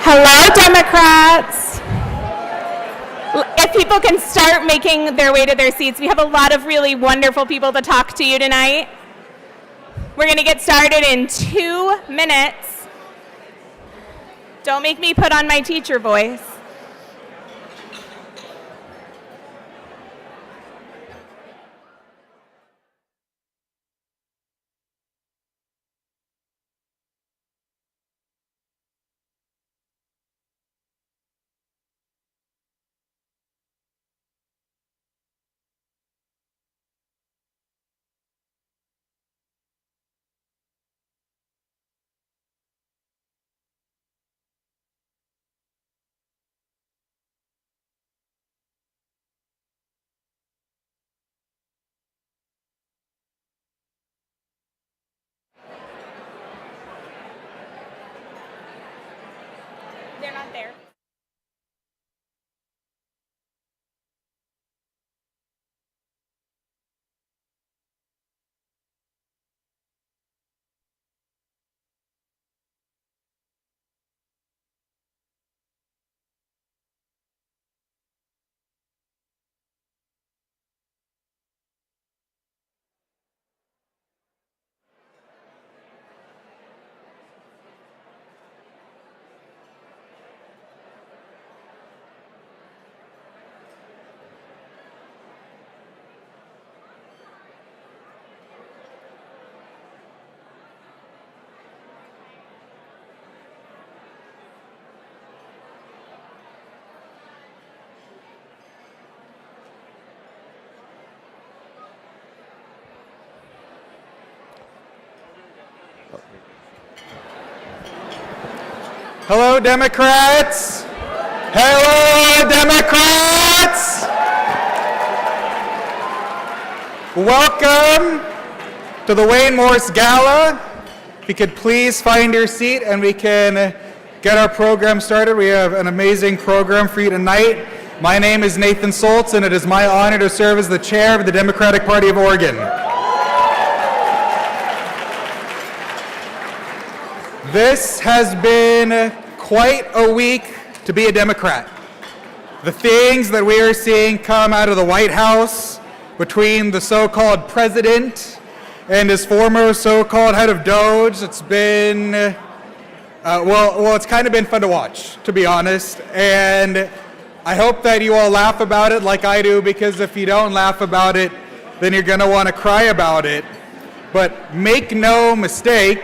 Hello, Democrats. If people can start making their way to their seats, we have a lot of really wonderful people to talk to you tonight. We're going to get started in 2 minutes. Don't make me put on my teacher voice. They're not there. Hello, Democrats! Hello, Democrats! Welcome to the Morse Gala. If you could please find your seat and we can get our program started. We have an amazing program for you tonight. My name is Nathan Soltz, and it is my honor to serve as the chair of the Democratic Party of Oregon. This has been quite a week to be a Democrat. The things that we are seeing come out of the White House between the so-called president and his former so-called head of DOJ, it's been, it's kind of been fun to watch, to be honest. And I hope that you all laugh about it like I do, because if you don't laugh about it, then you're going to want to cry about it. But make no mistake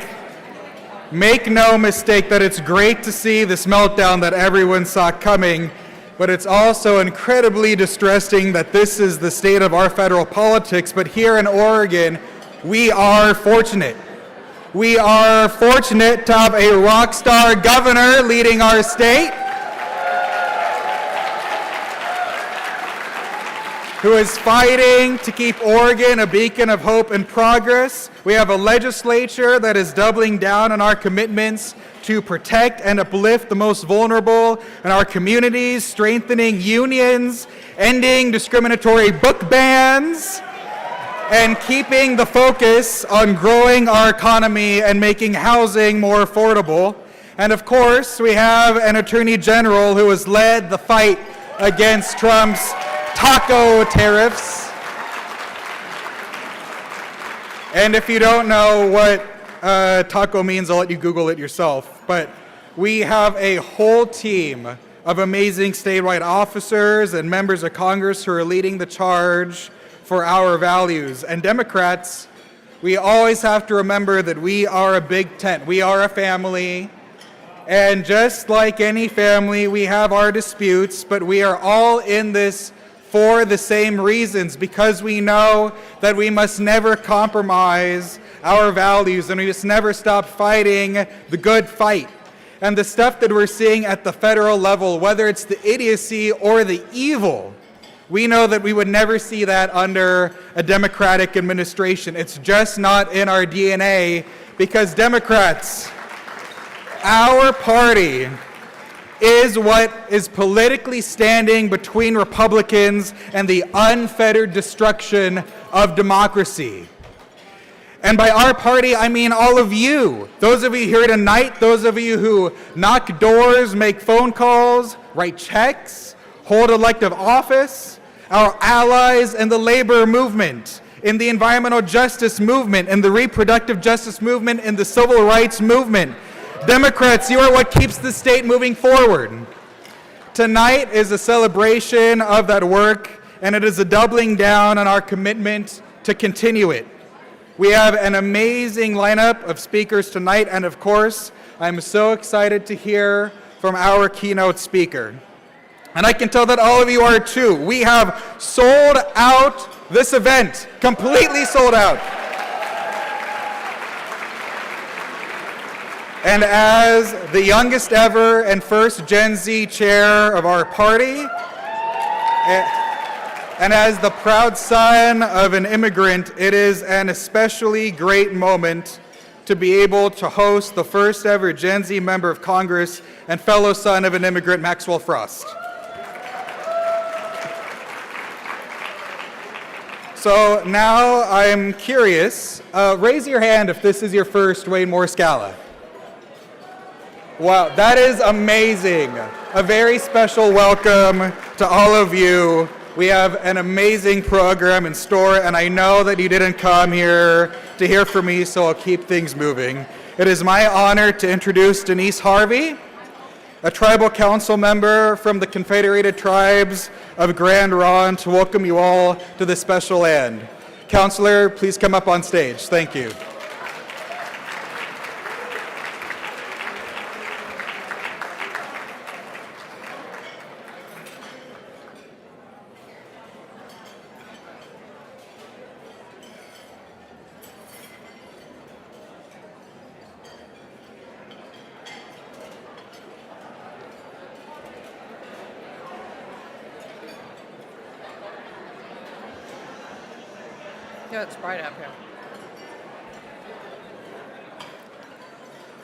that it's great to see this meltdown that everyone saw coming, but it's also incredibly distressing that this is the state of our federal politics. But here in Oregon, we are fortunate. We are fortunate to have a rock star governor leading our state, who is fighting to keep Oregon a beacon of hope and progress. We have a legislature that is doubling down on our commitments to protect and uplift the most vulnerable in our communities, strengthening unions, ending discriminatory book bans, and keeping the focus on growing our economy and making housing more affordable. And of course, we have an attorney general who has led the fight against Trump's taco tariffs. And if you don't know what taco means, I'll let you Google it yourself. But we have a whole team of amazing statewide officers and members of Congress who are leading the charge for our values. And Democrats, we always have to remember that we are a big tent. We are a family. And just like any family, we have our disputes, but we are all in this for the same reasons, because we know that we must never compromise our values and we must never stop fighting the good fight. And the stuff that we're seeing at the federal level, whether it's the idiocy or the evil, we know that we would never see that under a Democratic administration. It's just not in our DNA, because Democrats, our party, is what is politically standing between Republicans and the unfettered destruction of democracy. And by our party, I mean all of you. Those of you here tonight, those of you who knock doors, make phone calls, write checks, hold elective office, our allies in the labor movement, in the environmental justice movement, in the reproductive justice movement, in the civil rights movement. Democrats, you are what keeps the state moving forward. Tonight is a celebration of that work, and it is a doubling down on our commitment to continue it. We have an amazing lineup of speakers tonight, and of course, I'm so excited to hear from our keynote speaker. And I can tell that all of you are too. We have sold out this event, completely sold out. And as the youngest ever and first Gen Z chair of our party, and as the proud son of an immigrant, it is an especially great moment to be able to host the first ever Gen Z member of Congress and fellow son of an immigrant, Maxwell Frost. So now I'm curious, raise your hand if this is your first Wayne Morse Gala. Wow, that is amazing. A very special welcome to all of you. We have an amazing program in store, and I know that you didn't come here to hear from me, so I'll keep things moving. It is my honor to introduce Denise Harvey, a tribal council member from the Confederated Tribes of Grand Ronde, to welcome you all to this special land. Councilor, please come up on stage. Thank you. Yeah, it's bright up here.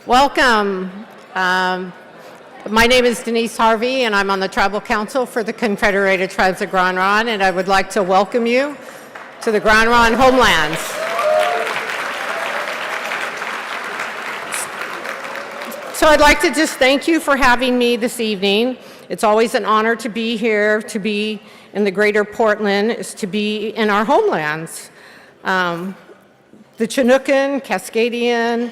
Welcome. My name is Denise Harvey, and I'm on the Tribal Council for the Confederated Tribes of Grand Ronde, and I would like to welcome you to the Grand Ronde homelands. So I'd like to just thank you for having me this evening. It's always an honor to be here, to be in the greater Portland, is to be in our homelands. The Chinookan, Cascadian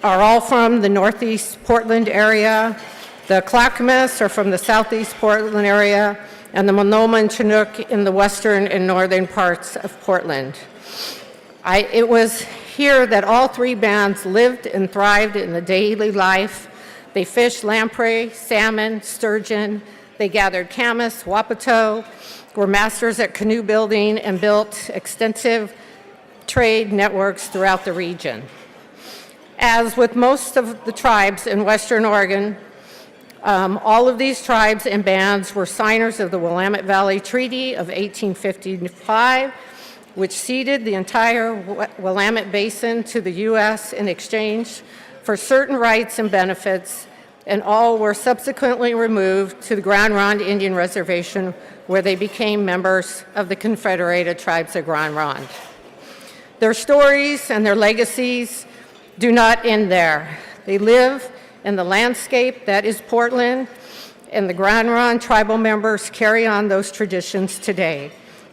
are all from the northeast Portland area. The Clackamas are from the southeast Portland area, and the Monoma and Chinook in the western and northern parts of Portland. It was here that all three bands lived and thrived in the daily life. They fished lamprey, salmon, sturgeon. They gathered camas, wapato, were masters at canoe building, and built extensive trade networks throughout the region. As with most of the tribes in Western Oregon, all of these tribes and bands were signers of the Willamette Valley Treaty of 1855, which ceded the entire Willamette Basin to the U.S. in exchange for certain rights and benefits, and all were subsequently removed to the Grand Ronde Indian Reservation, where they became members of the Confederated Tribes of Grand Ronde. Their stories and their legacies do not end there. They live in the landscape that is Portland, and the Grand Ronde tribal members carry on those traditions today.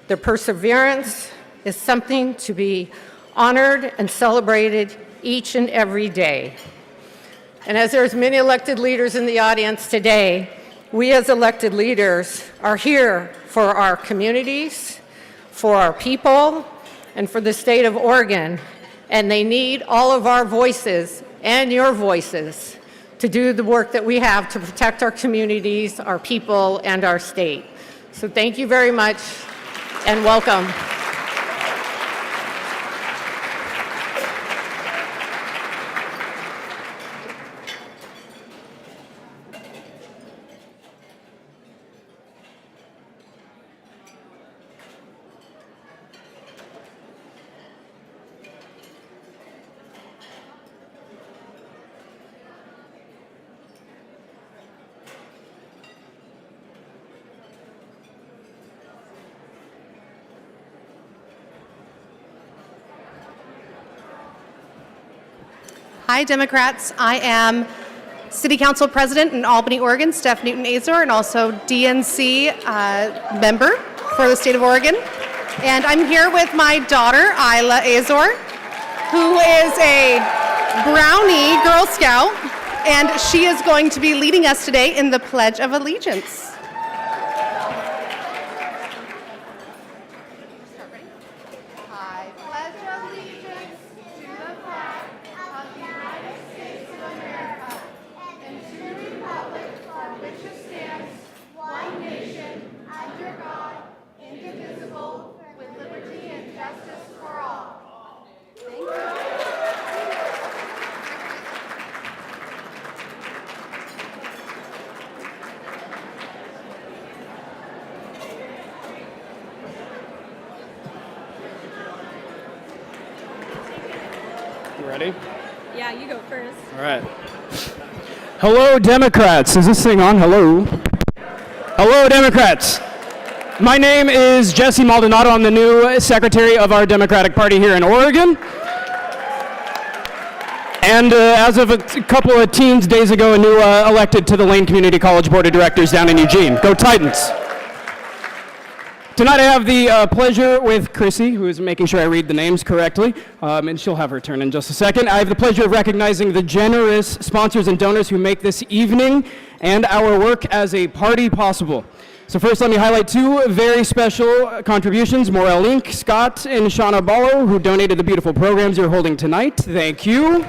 Their perseverance is something to be honored and celebrated each and every day. And as there's many elected leaders in the audience today, we as elected leaders are here for our communities, for our people, and for the state of Oregon, and they need all of our voices and your voices to do the work that we have to protect our communities, our people, and our state. So thank you very much, and welcome. Hi, Democrats. I am City Council President in Albany, Oregon, Steph Newton-Azor, and also DNC member for the state of Oregon. And I'm here with my daughter, Isla Azor, who is a Brownie Girl Scout, and she is going to be leading us today in the Pledge of Allegiance. I pledge allegiance to the flag of the United States of America and to the republic for which it stands, one nation, under God, indivisible, with liberty and justice for all. Thank you. You ready? Yeah, you go first. All right. Hello, Democrats. Is this thing on? Hello. Hello, Democrats. My name is Jesse Maldonado. I'm the new secretary of our Democratic Party here in Oregon. And as of a couple of days ago, a new elected to the Lane Community College Board of Directors down in Eugene. Go Titans. Tonight I have the pleasure with Chrissy, who is making sure I read the names correctly, and she'll have her turn in just a second. I have the pleasure of recognizing the generous sponsors and donors who make this evening and our work as a party possible. So first, let me highlight two very special contributions. Morel Inc., Scott and Shauna Ballo, who donated the beautiful programs you're holding tonight. Thank you.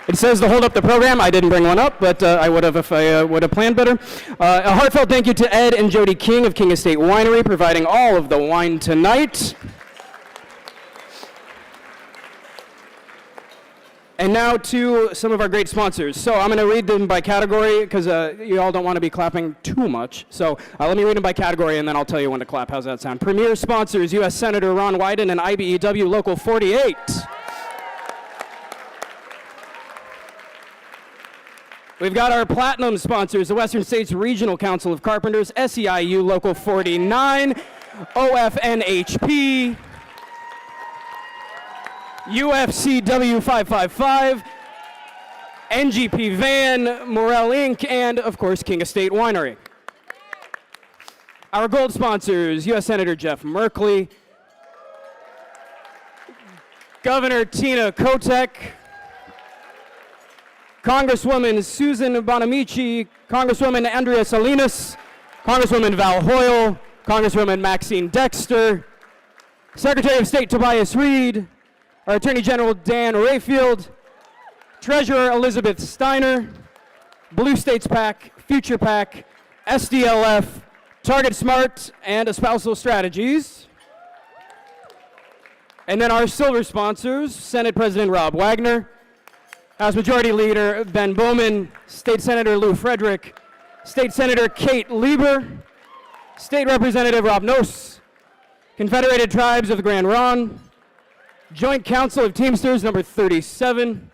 It says to hold up the program. I didn't bring one up, but I would have if I would have planned better. A heartfelt thank you to Ed and Jody King of King Estate Winery, providing all of the wine tonight. And now to some of our great sponsors. So I'm going to read them by category because you all don't want to be clapping too much. So let me read them by category and then I'll tell you when to clap. How's that sound? Premier sponsors, U.S. Senator Ron Wyden and IBEW Local 48. We've got our platinum sponsors, the Western States Regional Council of Carpenters, SEIU Local 49, OFNHP, UFCW 555, NGP Van, Morel Inc., and of course, King Estate Winery. Our gold sponsors, U.S. Senator Jeff Merkley, Governor Tina Kotek, Congresswoman Susan Bonamici, Congresswoman Andrea Salinas, Congresswoman Val Hoyle, Congresswoman Maxine Dexter, Secretary of State Tobias Reed, our Attorney General Dan Rayfield, Treasurer Elizabeth Steiner, Blue States PAC, Future PAC, SDLF, Target Smart, and Espousal Strategies. And then our silver sponsors, Senate President Rob Wagner, House Majority Leader Ben Bowman, State Senator Lou Frederick, State Senator Kate Lieber, State Representative Rob Noss, Confederated Tribes of the Grand Ronde, Joint Council of Teamsters number 37,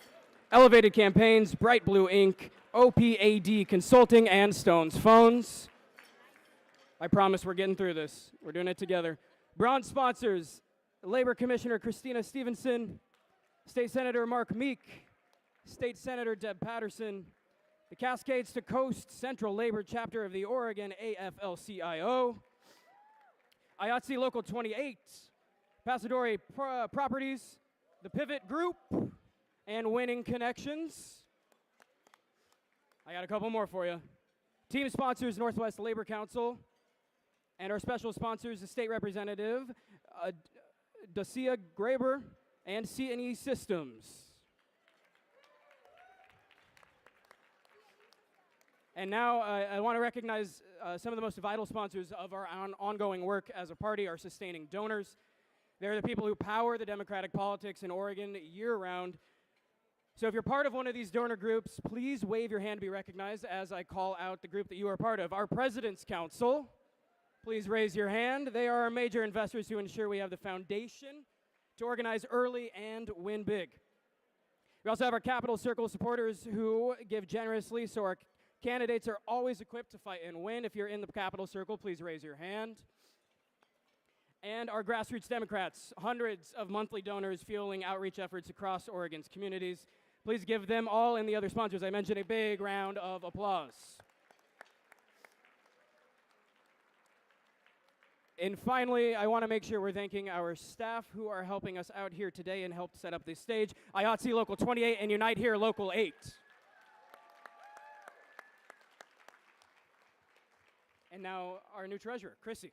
Elevated Campaigns, Bright Blue Inc., OPAD Consulting, and Stones Phones. I promise we're getting through this. We're doing it together. Bronze sponsors, Labor Commissioner Christina Stevenson, State Senator Mark Meek, State Senator Deb Patterson, the Cascades to Coast Central Labor Chapter of the Oregon AFL-CIO, IATSE Local 28, Pasadori Properties, the Pivot Group, and Winning Connections. I got a couple more for you. Team sponsors, Northwest Labor Council, and our special sponsors, the State Representative, Dacia Graber, and C&E Systems. And now I want to recognize some of the most vital sponsors of our ongoing work as a party, our sustaining donors. They're the people who power the democratic politics in Oregon year-round. So if you're part of one of these donor groups, please wave your hand to be recognized as I call out the group that you are part of. Our President's Council, please raise your hand. They are our major investors who ensure we have the foundation to organize early and win big. We also have our Capital Circle supporters who give generously, so our candidates are always equipped to fight and win. If you're in the Capital Circle, please raise your hand. And our grassroots Democrats, hundreds of monthly donors fueling outreach efforts across Oregon's communities. Please give them all and the other sponsors I mentioned a big round of applause. And finally, I want to make sure we're thanking our staff who are helping us out here today and helped set up this stage. IATSE Local 28 and Unite Here Local 8. And now our new treasurer, Chrissy.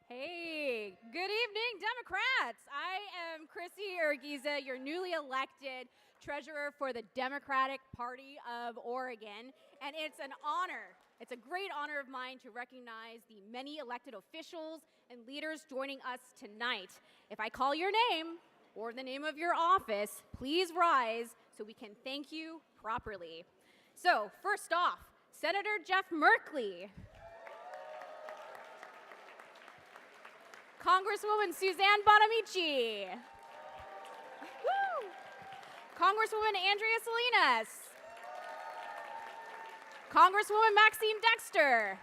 Hey, good evening, Democrats. I am Chrissy Urquiza, your newly elected treasurer for the Democratic Party of Oregon, and it's an honor. It's a great honor of mine to recognize the many elected officials and leaders joining us tonight. If I call your name or the name of your office, please rise so we can thank you properly. So, first off, Senator Jeff Merkley. Congresswoman Suzanne Bonamici. Woo! Congresswoman Andrea Salinas. Congresswoman Maxine Dexter.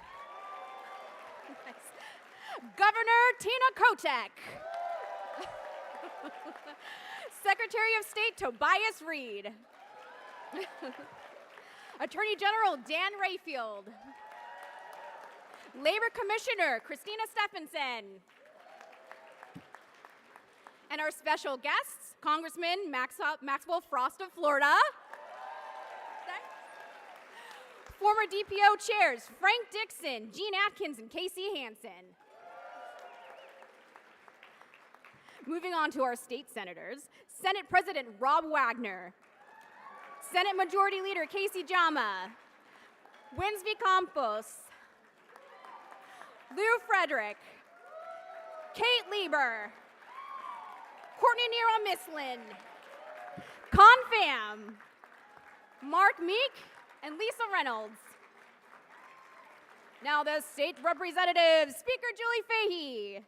Governor Tina Kotek. Secretary of State Tobias Reed. Attorney General Dan Rayfield. Labor Commissioner Christina Stephenson. And our special guests, Congressman Maxwell Frost of Florida. Former DPO chairs Frank Dixon, Gene Atkins, and Casey Hansen. Moving on to our state senators, Senate President Rob Wagner, Senate Majority Leader Casey Jama, Winsby Campos, Lou Frederick, Kate Lieber, Courtney Nero Mislin, Confam, Mark Meek, and Lisa Reynolds. Now the state representatives, Speaker Julie Fahey,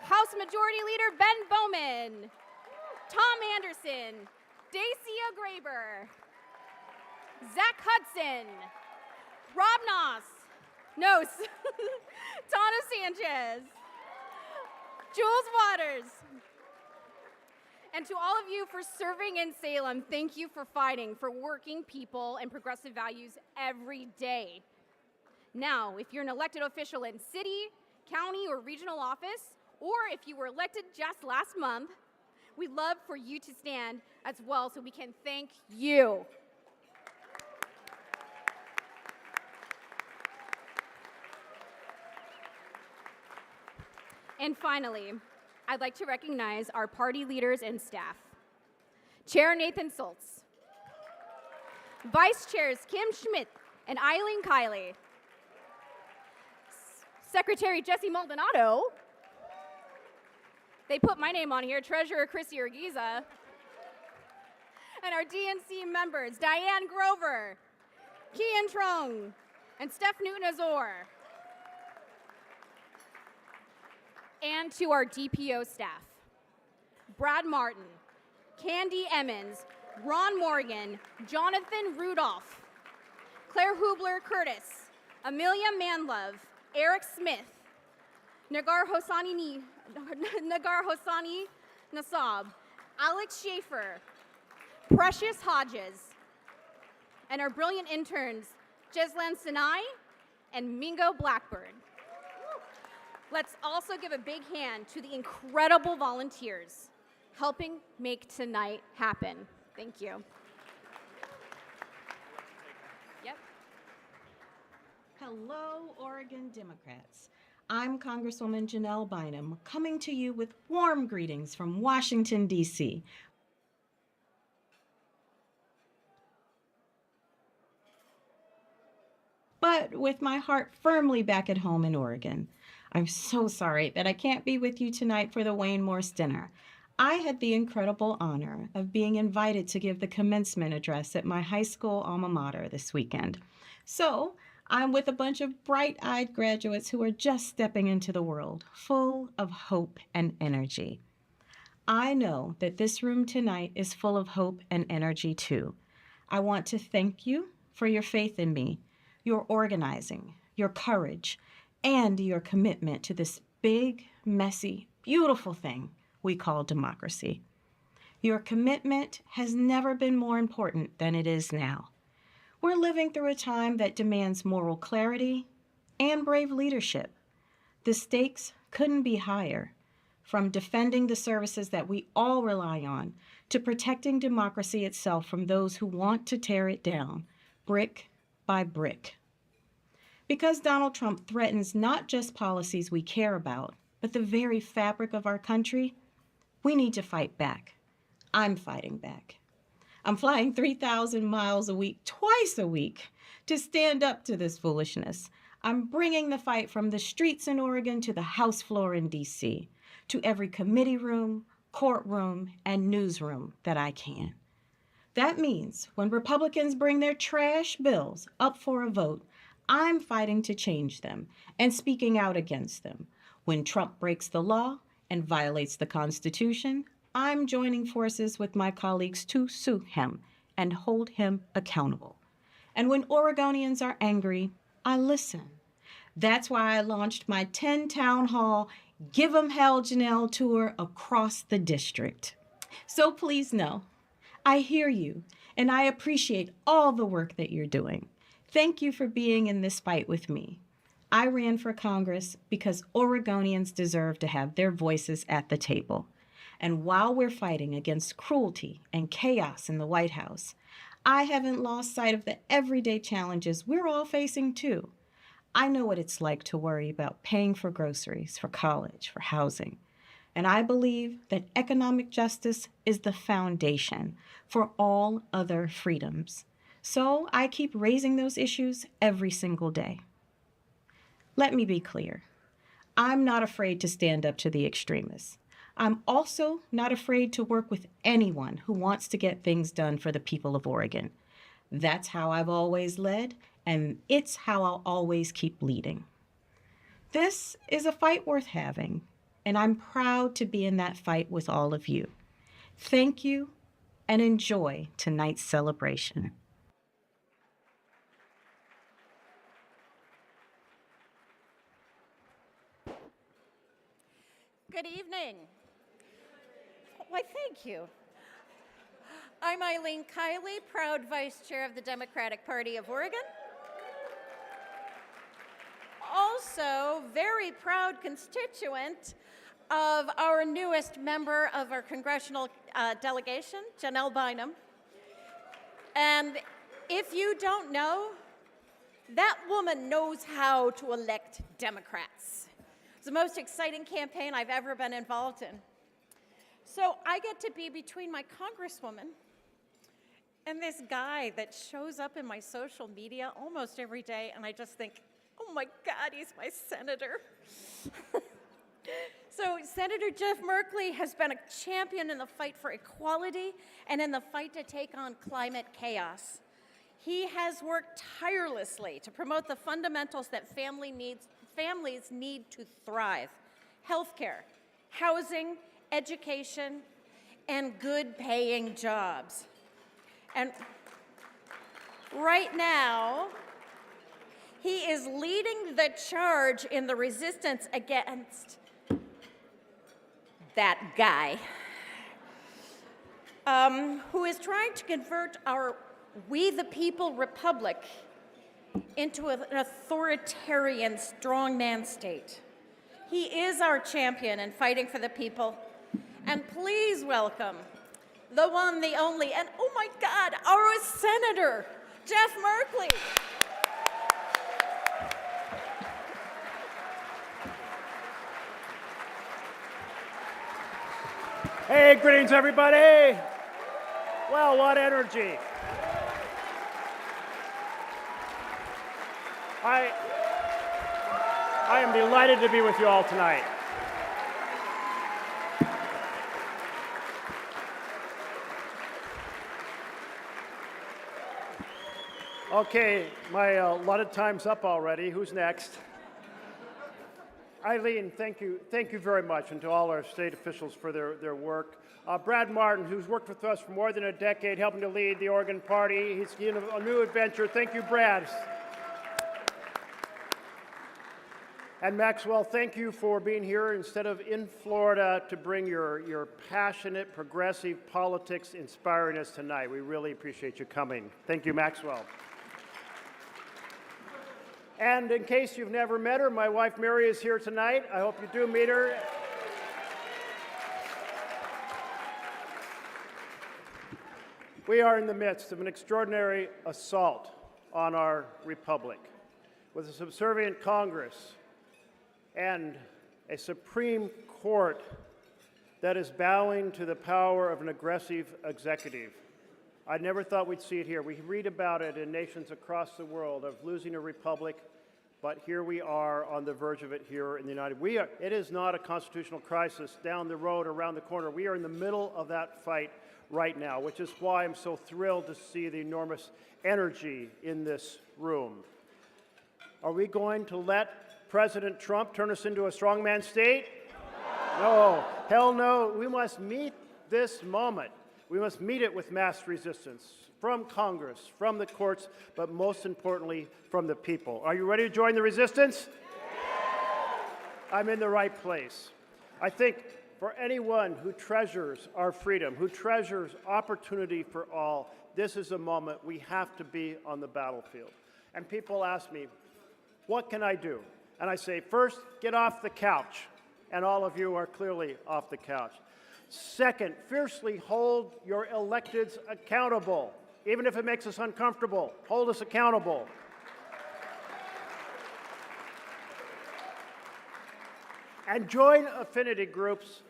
House Majority Leader Ben Bowman, Tom Anderson, Dacia Graber, Zach Hudson, Rob Noss, Tana Sanchez, Jules Waters. And to all of you for serving in Salem, thank you for fighting for working people and progressive values every day. Now, if you're an elected official in city, county, or regional office, or if you were elected just last month, we'd love for you to stand as well so we can thank you. And finally, I'd like to recognize our party leaders and staff. Chair Nathan Schultz. Vice Chairs Kim Schmidt and Eileen Kiley. Secretary Jesse Maldonado. They put my name on here, Treasurer Chrissy Urquiza. And our DNC members, Diane Grover, Kian Trong, and Steph Newton-Azor. And to our DPO staff, Brad Martin, Candy Emmons, Ron Morgan, Jonathan Rudolph, Claire Hubler Curtis, Amelia Manlove, Eric Smith, Nagar Hosani Nasab, Alex Schaefer, Precious Hodges, and our brilliant interns, Jeslan Sinai and Mingo Blackbird. Let's also give a big hand to the incredible volunteers helping make tonight happen. Thank you. Yep. Hello, Oregon Democrats. I'm Congresswoman Janelle Bynum, coming to you with warm greetings from Washington, D.C. But with my heart firmly back at home in Oregon. I'm so sorry that I can't be with you tonight for the Wayne Morse dinner. I had the incredible honor of being invited to give the commencement address at my high school alma mater this weekend. So I'm with a bunch of bright-eyed graduates who are just stepping into the world, full of hope and energy. I know that this room tonight is full of hope and energy too. I want to thank you for your faith in me, your organizing, your courage, and your commitment to this big, messy, beautiful thing we call democracy. Your commitment has never been more important than it is now. We're living through a time that demands moral clarity and brave leadership. The stakes couldn't be higher, from defending the services that we all rely on to protecting democracy itself from those who want to tear it down, brick by brick. Because Donald Trump threatens not just policies we care about, but the very fabric of our country, we need to fight back. I'm fighting back. I'm flying 3,000 miles a week, twice a week, to stand up to this foolishness. I'm bringing the fight from the streets in Oregon to the House floor in D.C., to every committee room, courtroom, and newsroom that I can. That means when Republicans bring their trash bills up for a vote, I'm fighting to change them and speaking out against them. When Trump breaks the law and violates the Constitution, I'm joining forces with my colleagues to sue him and hold him accountable. And when Oregonians are angry, I listen. That's why I launched my 10 town hall Give 'em Hell Janelle tour across the district. So please know, I hear you and I appreciate all the work that you're doing. Thank you for being in this fight with me. I ran for Congress because Oregonians deserve to have their voices at the table. And while we're fighting against cruelty and chaos in the White House, I haven't lost sight of the everyday challenges we're all facing too. I know what it's like to worry about paying for groceries, for college, for housing. And I believe that economic justice is the foundation for all other freedoms. So I keep raising those issues every single day. Let me be clear. I'm not afraid to stand up to the extremists. I'm also not afraid to work with anyone who wants to get things done for the people of Oregon. That's how I've always led, and it's how I'll always keep leading. This is a fight worth having, and I'm proud to be in that fight with all of you. Thank you, and enjoy tonight's celebration. Good evening. Why, thank you. I'm Eileen Kiley, proud Vice Chair of the Democratic Party of Oregon. Also, very proud constituent of our newest member of our congressional delegation, Janelle Bynum. And if you don't know, that woman knows how to elect Democrats. It's the most exciting campaign I've ever been involved in. So I get to be between my congresswoman and this guy that shows up in my social media almost every day, and I just think, oh my God, he's my senator. So Senator Jeff Merkley has been a champion in the fight for equality and in the fight to take on climate chaos. He has worked tirelessly to promote the fundamentals that families need to thrive: healthcare, housing, education, and good paying jobs. And right now, he is leading the charge in the resistance against that guy, who is trying to convert our We the People Republic into an authoritarian strongman state. He is our champion in fighting for the people. And please welcome the one, the only, and oh my God, our Senator, Jeff Merkley. Hey, greetings, everybody. Well, what energy. I am delighted to be with you all tonight. Okay, my allotted time's up already. Who's next? Eileen, thank you very much, and to all our state officials for their work. Brad Martin, who's worked with us for more than a decade, helping to lead the Oregon Party. He's in a new adventure. Thank you, Brad. And Maxwell, thank you for being here instead of in Florida to bring your passionate, progressive politics inspiring us tonight. We really appreciate you coming. Thank you, Maxwell. And in case you've never met her, my wife Mary is here tonight. I hope you do meet her. We are in the midst of an extraordinary assault on our republic, with a subservient Congress and a Supreme Court that is bowing to the power of an aggressive executive. I never thought we'd see it here. We read about it in nations across the world of losing a republic, but here we are on the verge of it here in the United States. It is not a constitutional crisis down the road, around the corner. We are in the middle of that fight right now, which is why I'm so thrilled to see the enormous energy in this room. Are we going to let President Trump turn us into a strongman state? No, hell no. We must meet this moment. We must meet it with mass resistance from Congress, from the courts, but most importantly, from the people. Are you ready to join the resistance? I'm in the right place. I think for anyone who treasures our freedom, who treasures opportunity for all, this is a moment we have to be on the battlefield. And people ask me, what can I do? And I say, first, get off the couch. And all of you are clearly off the couch. Second, fiercely hold your electeds accountable. Even if it makes us uncomfortable, hold us accountable. And join affinity groups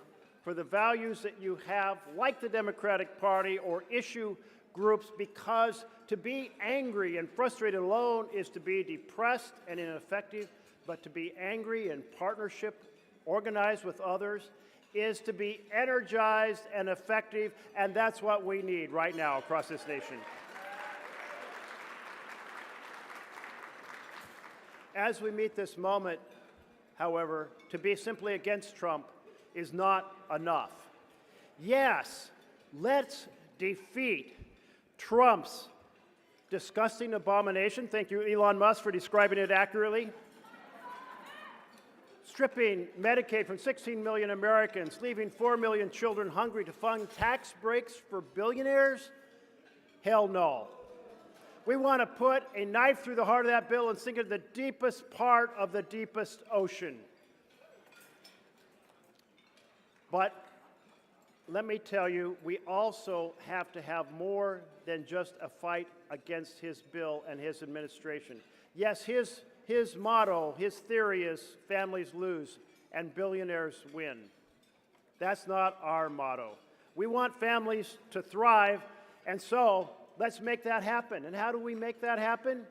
for the values that you have, like the Democratic Party, or issue groups, because to be angry and frustrated alone is to be depressed and ineffective, but to be angry in partnership, organized with others, is to be energized and effective, and that's what we need right now across this nation. As we meet this moment, however, to be simply against Trump is not enough. Yes, let's defeat Trump's disgusting abomination. Thank you, Elon Musk, for describing it accurately. Stripping Medicaid from 16 million Americans, leaving 4 million children hungry to fund tax breaks for billionaires? Hell no. We want to put a knife through the heart of that bill and sink it to the deepest part of the deepest ocean. But let me tell you, we also have to have more than just a fight against his bill and his administration. Yes, his motto, his theory is families lose and billionaires win. That's not our motto. We want families to thrive, and so let's make that happen. And how do we make that happen?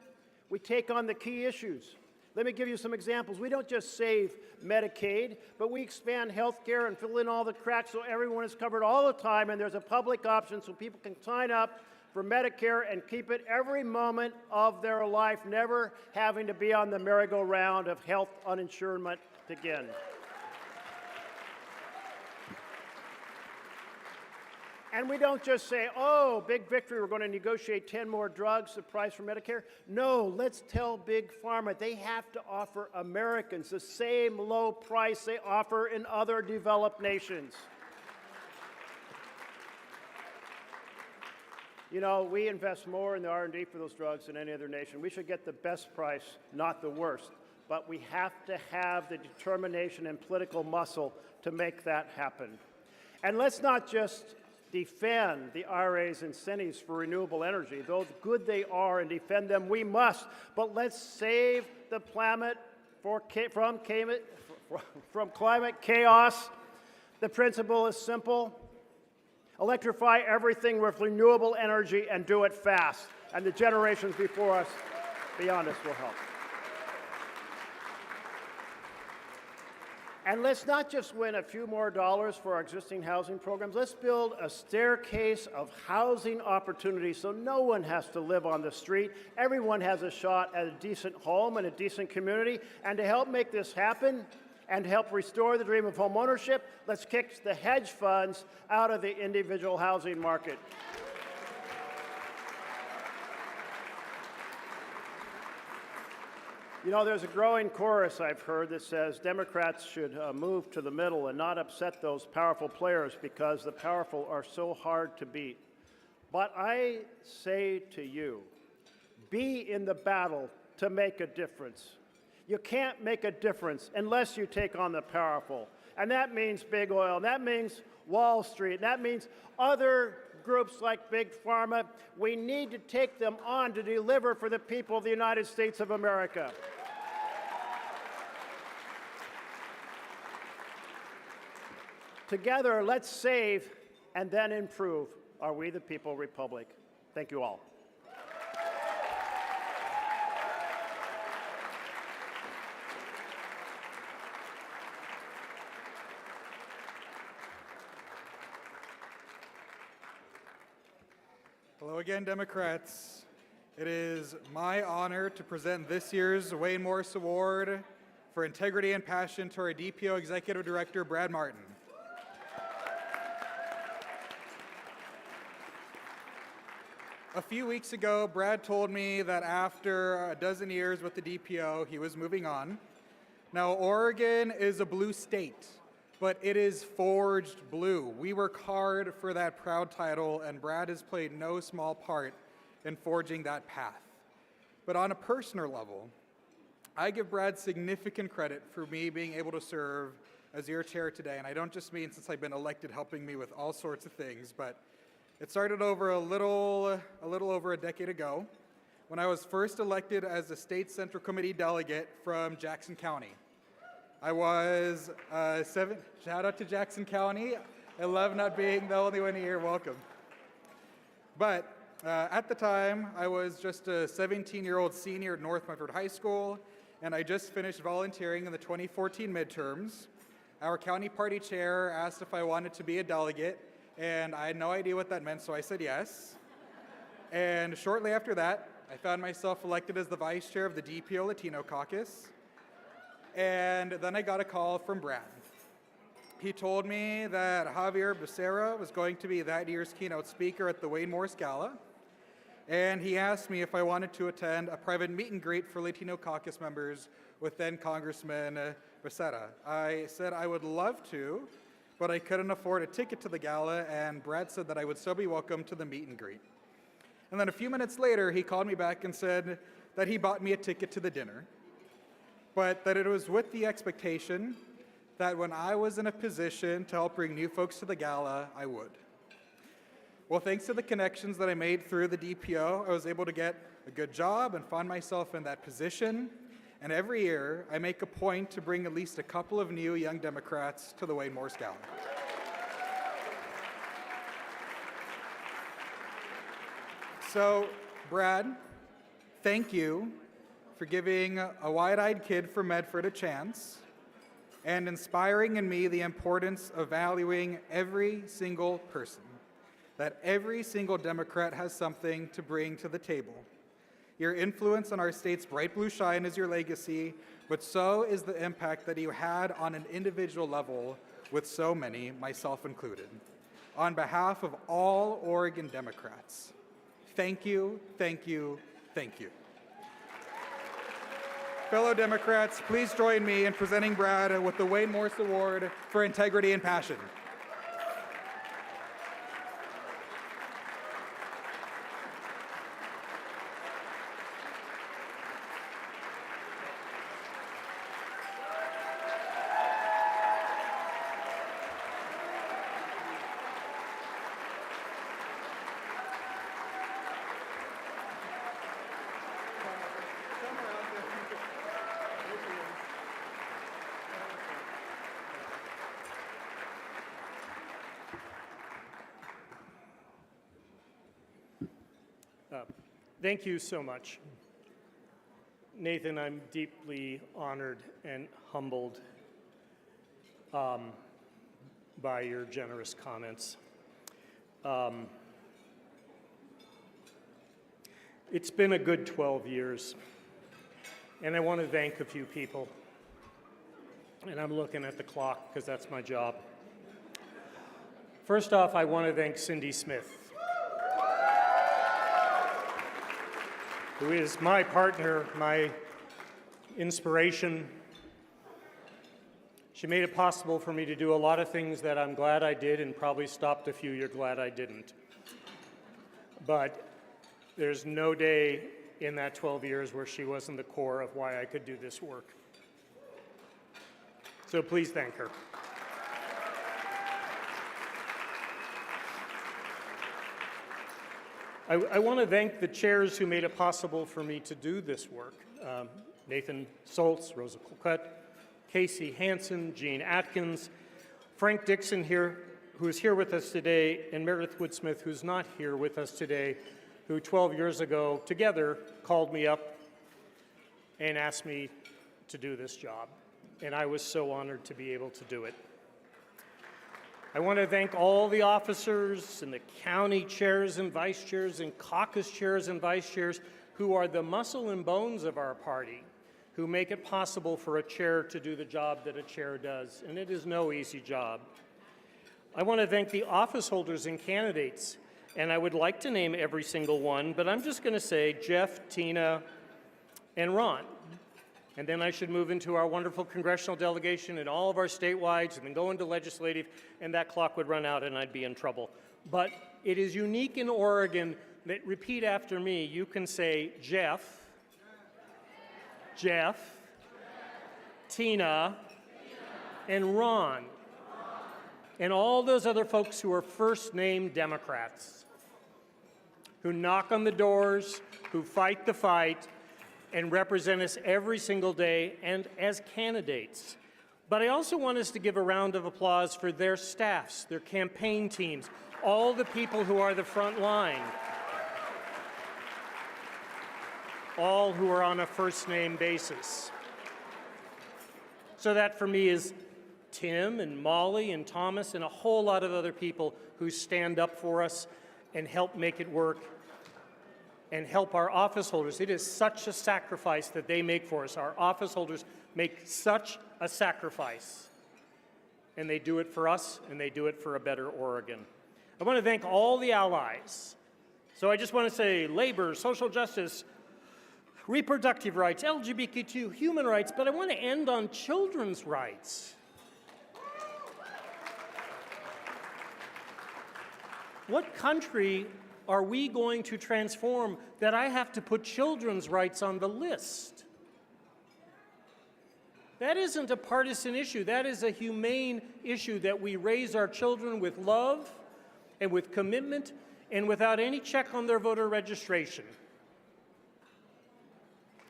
We take on the key issues. Let me give you some examples. We don't just save Medicaid, but we expand health care and fill in all the cracks so everyone is covered all the time, and there's a public option so people can sign up for Medicare and keep it every moment of their life, never having to be on the merry-go-round of health uninsurement again. And we don't just say, oh, big victory, we're going to negotiate 10 more drugs, the price for Medicare. No, let's tell Big Pharma they have to offer Americans the same low price they offer in other developed nations. You know, we invest more in the R&D for those drugs than any other nation. We should get the best price, not the worst. But we have to have the determination and political muscle to make that happen. And let's not just defend the IRA's incentives for renewable energy, though good they are, and defend them we must. But let's save the planet from climate chaos. The principle is simple. Electrify everything with renewable energy and do it fast. And the generations before us, beyond us, will help. And let's not just win a few more dollars for our existing housing programs. Let's build a staircase of housing opportunities so no one has to live on the street. Everyone has a shot at a decent home and a decent community. And to help make this happen and to help restore the dream of home ownership, let's kick the hedge funds out of the individual housing market. You know, there's a growing chorus I've heard that says Democrats should move to the middle and not upset those powerful players because the powerful are so hard to beat. But I say to you, be in the battle to make a difference. You can't make a difference unless you take on the powerful. And that means big oil, and that means Wall Street, and that means other groups like Big Pharma. We need to take them on to deliver for the people of the United States of America. Together, let's save and then improve our We the People Republic. Thank you all. Hello again, Democrats. It is my honor to present this year's Wayne Morse Award for Integrity and Passion to our DPO Executive Director, Brad Martin. A few weeks ago, Brad told me that after a dozen years with the DPO, he was moving on. Now, Oregon is a blue state, but it is forged blue. We work hard for that proud title, and Brad has played no small part in forging that path. But on a personal level, I give Brad significant credit for me being able to serve as your chair today, and I don't just mean since I've been elected helping me with all sorts of things, but it started over a little over a decade ago when I was first elected as the State Central Committee delegate from Jackson County. I was shout out to Jackson County. I love not being the only one here, welcome. But at the time, I was just a 17-year-old senior at North Medford High School, and I just finished volunteering in the 2014 midterms. Our county party chair asked if I wanted to be a delegate, and I had no idea what that meant, so I said yes. And shortly after that, I found myself elected as the vice chair of the DPO Latino Caucus. And then I got a call from Brad. He told me that Javier Becerra was going to be that year's keynote speaker at the Wayne Morse Gala. And he asked me if I wanted to attend a private meet and greet for Latino Caucus members with then Congressman Becerra. I said I would love to, but I couldn't afford a ticket to the gala, and Brad said that I would still be welcome to the meet and greet. And then a few minutes later, he called me back and said that he bought me a ticket to the dinner, but that it was with the expectation that when I was in a position to help bring new folks to the gala, I would. Well, thanks to the connections that I made through the DPO, I was able to get a good job and find myself in that position. And every year, I make a point to bring at least a couple of new young Democrats to the Wayne Morse Gala. So, Brad, thank you for giving a wide-eyed kid from Medford a chance and inspiring in me the importance of valuing every single person, that every single Democrat has something to bring to the table. Your influence on our state's bright blue shine is your legacy, but so is the impact that you had on an individual level with so many, myself included. On behalf of all Oregon Democrats, thank you, thank you, thank you. Fellow Democrats, please join me in presenting Brad with the Wayne Morse Award for Integrity and Passion. Thank you so much. Nathan, I'm deeply honored and humbled by your generous comments. It's been a good 12 years, and I want to thank a few people. And I'm looking at the clock because that's my job. First off, I want to thank Cindy Smith, who is my partner, my inspiration. She made it possible for me to do a lot of things that I'm glad I did and probably stopped a few you're glad I didn't. But there's no day in that 12 years where she wasn't the core of why I could do this work. So please thank her. I want to thank the chairs who made it possible for me to do this work. Nathan Soltz, Rosa Colquette, Casey Hansen, Jean Atkins, Frank Dixon here, who is here with us today, and Meredith Woodsmith, who's not here with us today, who 12 years ago, together, called me up and asked me to do this job. And I was so honored to be able to do it. I want to thank all the officers and the county chairs and vice chairs and caucus chairs and vice chairs who are the muscle and bones of our party, who make it possible for a chair to do the job that a chair does. And it is no easy job. I want to thank the office holders and candidates. And I would like to name every single one, but I'm just going to say Jeff, Tina, and Ron. And then I should move into our wonderful congressional delegation and all of our statewides and then go into legislative, and that clock would run out and I'd be in trouble. But it is unique in Oregon that, repeat after me, you can say Jeff, Jeff, Tina, and Ron, and all those other folks who are first-name Democrats, who knock on the doors, who fight the fight, and represent us every single day and as candidates. But I also want us to give a round of applause for their staffs, their campaign teams, all the people who are the front line, all who are on a first-name basis. So that for me is Tim and Molly and Thomas and a whole lot of other people who stand up for us and help make it work and help our office holders. It is such a sacrifice that they make for us. Our office holders make such a sacrifice. And they do it for us, and they do it for a better Oregon. I want to thank all the allies. So I just want to say labor, social justice, reproductive rights, LGBTQ, human rights, but I want to end on children's rights. What country are we going to transform that I have to put children's rights on the list? That isn't a partisan issue. That is a humane issue, that we raise our children with love and with commitment and without any check on their voter registration.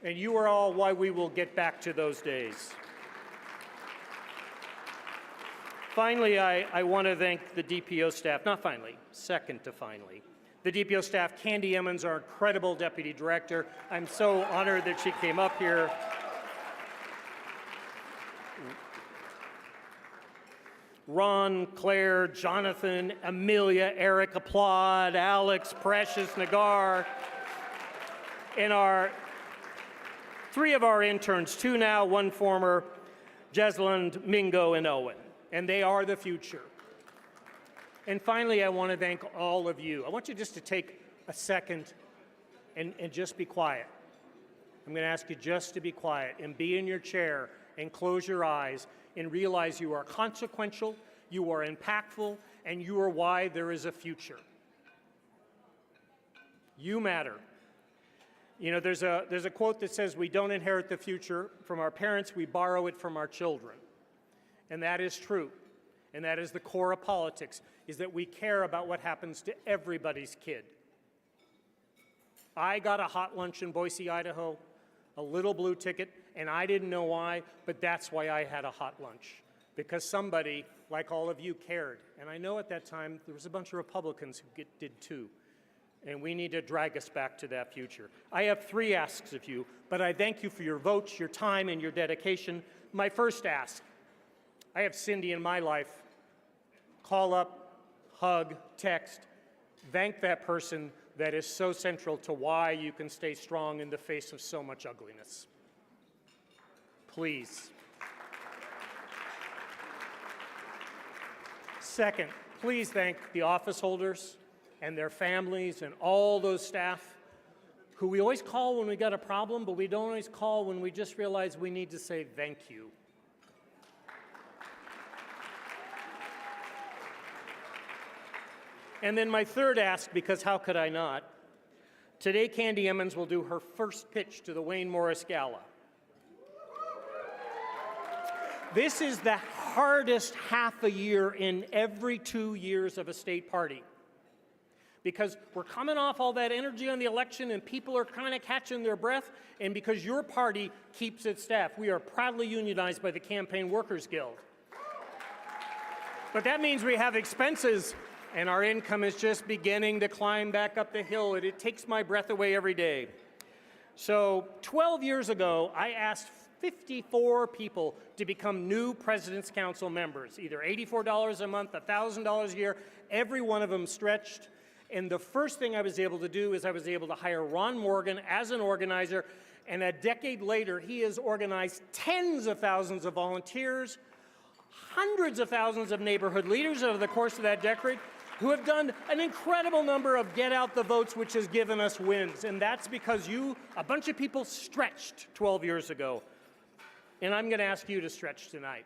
And you are all why we will get back to those days. Finally, I want to thank the DPO staff. Not finally, second to finally. The DPO staff, Candy Emmons, our incredible deputy director. I'm so honored that she came up here. Ron, Claire, Jonathan, Amelia, Eric, Applaud, Alex, Precious, Nagar, and three of our interns, two now, one former, Jesland, Mingo, and Owen. And they are the future. And finally, I want to thank all of you. I want you just to take a second and just be quiet. I'm going to ask you just to be quiet and be in your chair and close your eyes and realize you are consequential, you are impactful, and you are why there is a future. You matter. You know, there's a quote that says, we don't inherit the future from our parents, we borrow it from our children. And that is true. And that is the core of politics, is that we care about what happens to everybody's kid. I got a hot lunch in Boise, Idaho, a little blue ticket, and I didn't know why, but that's why I had a hot lunch, because somebody, like all of you, cared. And I know at that time there was a bunch of Republicans who did too, and we need to drag us back to that future. I have three asks of you, but I thank you for your votes, your time, and your dedication. My first ask, I have Cindy in my life. Call up, hug, text, thank that person that is so central to why you can stay strong in the face of so much ugliness. Please. Second, please thank the office holders and their families and all those staff who we always call when we got a problem, but we don't always call when we just realize we need to say thank you. And then my third ask, because how could I not? Today, Candy Emmons will do her first pitch to the Wayne Morse Gala. This is the hardest half a year in every 2 years of a state party. Because we're coming off all that energy on the election and people are kind of catching their breath, and because your party keeps its staff. We are proudly unionized by the Campaign Workers Guild. But that means we have expenses, and our income is just beginning to climb back up the hill, and it takes my breath away every day. So 12 years ago, I asked 54 people to become new President's Council members, either $84 a month, $1,000 a year. Every one of them stretched. And the first thing I was able to do is I was able to hire Ron Morgan as an organizer, and a decade later, he has organized tens of thousands of volunteers, hundreds of thousands of neighborhood leaders over the course of that decade, who have done an incredible number of get out the votes, which has given us wins. And that's because a bunch of people stretched 12 years ago. And I'm going to ask you to stretch tonight.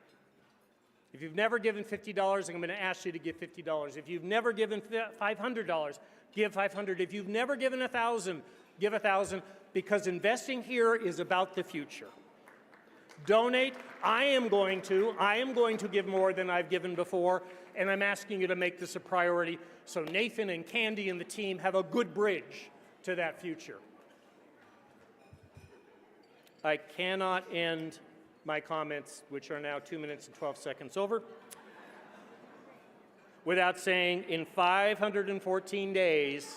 If you've never given $50, I'm going to ask you to give $50. If you've never given $500, give $500. If you've never given $1,000, give $1,000, because investing here is about the future. Donate. I am going to give more than I've given before, and I'm asking you to make this a priority so Nathan and Candy and the team have a good bridge to that future. I cannot end my comments, which are now 2 minutes and 12 seconds over, without saying in 514 days,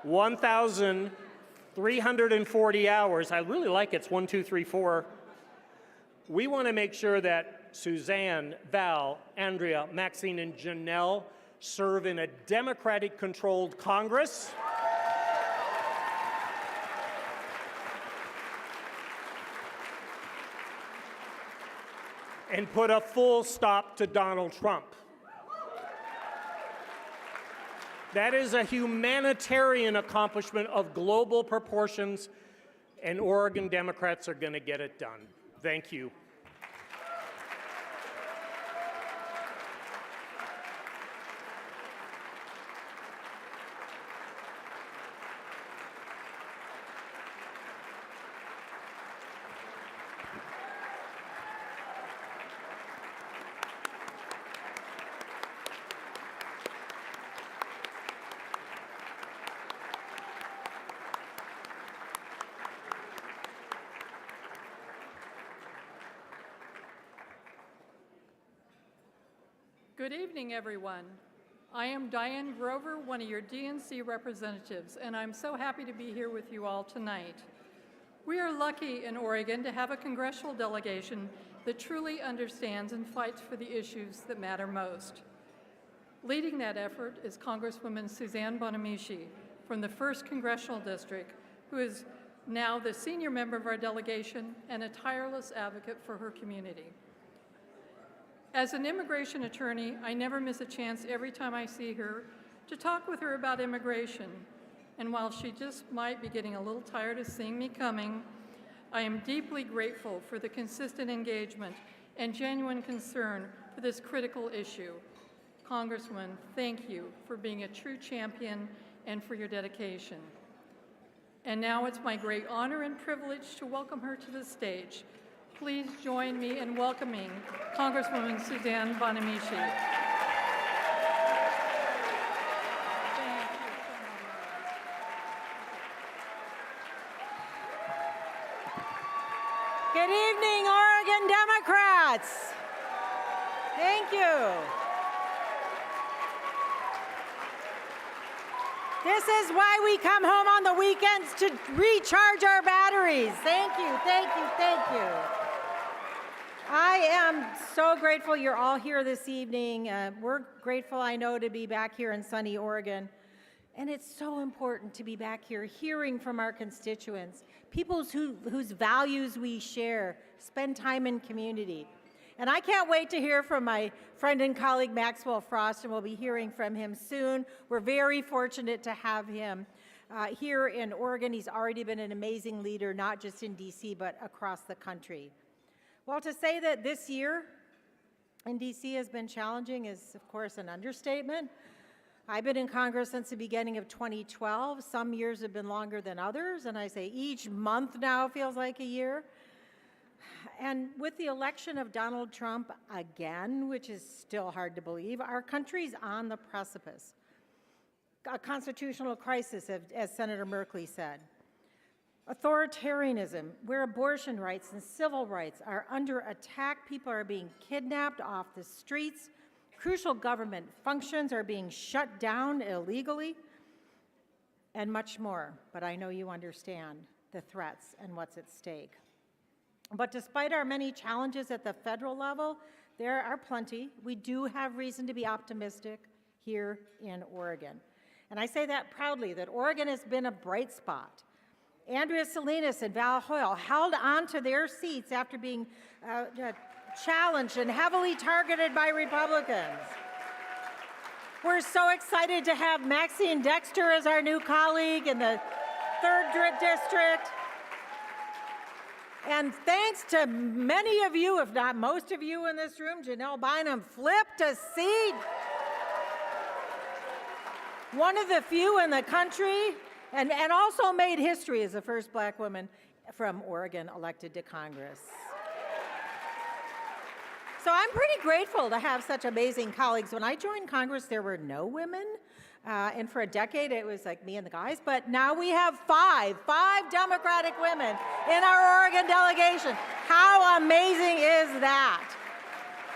1,340 hours, I really like it's 1, 2, 3, 4, we want to make sure that Suzanne, Val, Andrea, Maxine, and Janelle serve in a Democratic-controlled Congress. And put a full stop to Donald Trump. That is a humanitarian accomplishment of global proportions, and Oregon Democrats are going to get it done. Thank you. Good evening, everyone. I am Diane Grover, one of your DNC representatives, and I'm so happy to be here with you all tonight. We are lucky in Oregon to have a congressional delegation that truly understands and fights for the issues that matter most. Leading that effort is Congresswoman Suzanne Bonamici from the 1st Congressional District, who is now the senior member of our delegation and a tireless advocate for her community. As an immigration attorney, I never miss a chance every time I see her to talk with her about immigration. And while she just might be getting a little tired of seeing me coming, I am deeply grateful for the consistent engagement and genuine concern for this critical issue. Congresswoman, thank you for being a true champion and for your dedication. And now it's my great honor and privilege to welcome her to the stage. Please join me in welcoming Congresswoman Suzanne Bonamici. Good evening, Oregon Democrats. Thank you. This is why we come home on the weekends, to recharge our batteries. Thank you, thank you, thank you. I am so grateful you're all here this evening. We're grateful, I know, to be back here in sunny Oregon. And it's so important to be back here hearing from our constituents, people whose values we share, spend time in community. And I can't wait to hear from my friend and colleague Maxwell Frost, and we'll be hearing from him soon. We're very fortunate to have him. here in Oregon. He's already been an amazing leader, not just in DC, but across the country. Well, to say that this year in DC has been challenging is, of course, an understatement. I've been in Congress since the beginning of 2012. Some years have been longer than others, and I say each month now feels like a year. And with the election of Donald Trump again, which is still hard to believe, our country's on the precipice. A constitutional crisis, as Senator Merkley said. Authoritarianism, where abortion rights and civil rights are under attack. People are being kidnapped off the streets. Crucial government functions are being shut down illegally, and much more. But I know you understand the threats and what's at stake. But despite our many challenges at the federal level, there are plenty. We do have reason to be optimistic here in Oregon. And I say that proudly, that Oregon has been a bright spot. Andrea Salinas and Val Hoyle held on to their seats after being challenged and heavily targeted by Republicans. We're so excited to have Maxine Dexter as our new colleague in the 3rd District. And thanks to many of you, if not most of you in this room, Janelle Bynum flipped a seat. One of the few in the country, and also made history as the first Black woman from Oregon elected to Congress. So I'm pretty grateful to have such amazing colleagues. When I joined Congress, there were no women. And for a decade, it was like me and the guys. But now we have five Democratic women in our Oregon delegation. How amazing is that?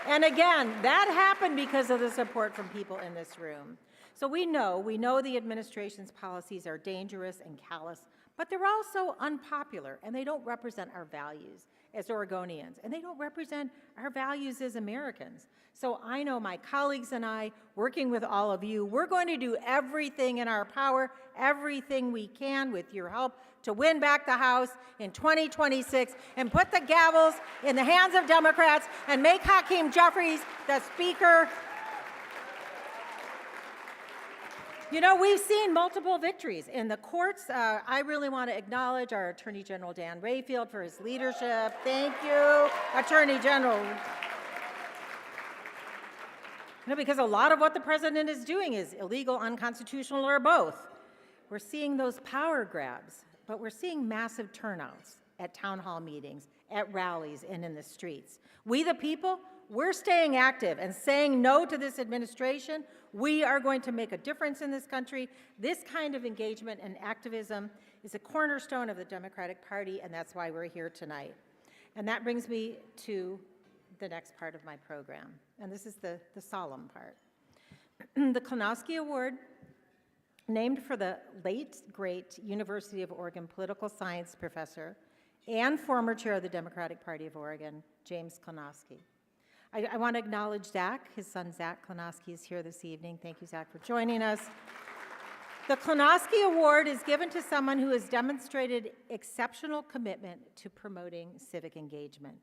And again, that happened because of the support from people in this room. So we know the administration's policies are dangerous and callous, but they're also unpopular, and they don't represent our values as Oregonians, and they don't represent our values as Americans. So I know my colleagues and I, working with all of you, we're going to do everything in our power, everything we can with your help to win back the House in 2026 and put the gavels in the hands of Democrats and make Hakeem Jeffries the Speaker. You know, we've seen multiple victories in the courts. I really want to acknowledge our Attorney General Dan Rayfield for his leadership. Thank you, Attorney General. You know, because a lot of what the president is doing is illegal, unconstitutional, or both. We're seeing those power grabs, but we're seeing massive turnouts at town hall meetings, at rallies, and in the streets. We, the people, we're staying active and saying no to this administration. We are going to make a difference in this country. This kind of engagement and activism is a cornerstone of the Democratic Party, and that's why we're here tonight. And that brings me to the next part of my program, and this is the solemn part. The Klonowski Award, named for the late, great University of Oregon political science professor and former chair of the Democratic Party of Oregon, James Klonowski. I want to acknowledge Zach. His son, Zach Klonowski, is here this evening. Thank you, Zach, for joining us. The Klonowski Award is given to someone who has demonstrated exceptional commitment to promoting civic engagement.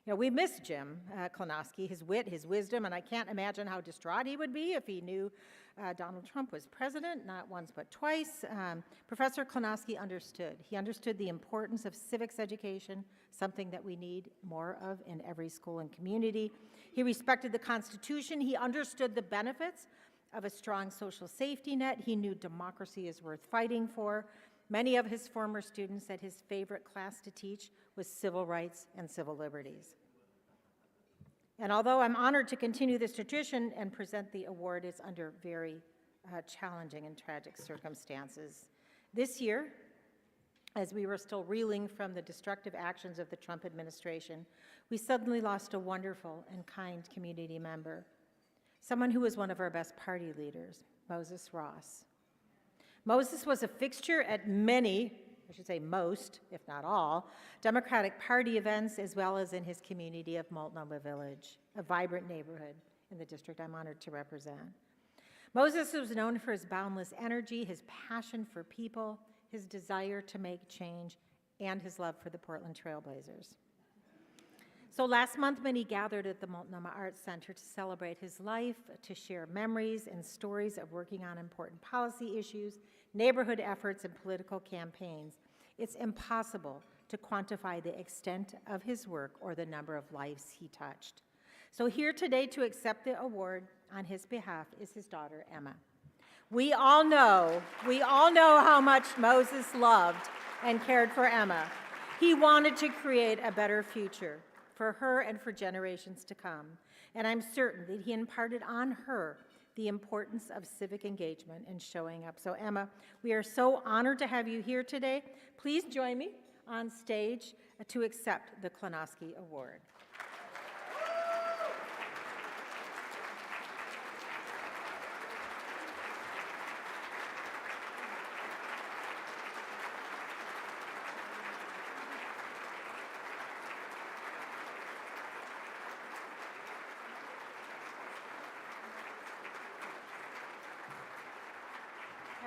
You know, we miss Jim Klonowski, his wit, his wisdom, and I can't imagine how distraught he would be if he knew Donald Trump was president, not once but twice. Professor Klonowski understood. He understood the importance of civics education, something that we need more of in every school and community. He respected the Constitution. He understood the benefits of a strong social safety net. He knew democracy is worth fighting for. Many of his former students said his favorite class to teach was civil rights and civil liberties. And although I'm honored to continue this tradition and present the award, it's under very challenging and tragic circumstances. This year, as we were still reeling from the destructive actions of the Trump administration, we suddenly lost a wonderful and kind community member, someone who was one of our best party leaders, Moses Ross. Moses was a fixture at many, I should say most, if not all, Democratic Party events, as well as in his community of Multnomah Village, a vibrant neighborhood in the district I'm honored to represent. Moses was known for his boundless energy, his passion for people, his desire to make change, and his love for the Portland Trailblazers. So last month, when he gathered at the Multnomah Arts Center to celebrate his life, to share memories and stories of working on important policy issues, neighborhood efforts, and political campaigns. It's impossible to quantify the extent of his work or the number of lives he touched. So here today to accept the award on his behalf is his daughter, Emma. We all know how much Moses loved and cared for Emma. He wanted to create a better future for her and for generations to come. And I'm certain that he imparted on her the importance of civic engagement and showing up. So Emma, we are so honored to have you here today. Please join me on stage to accept the Klonowski Award.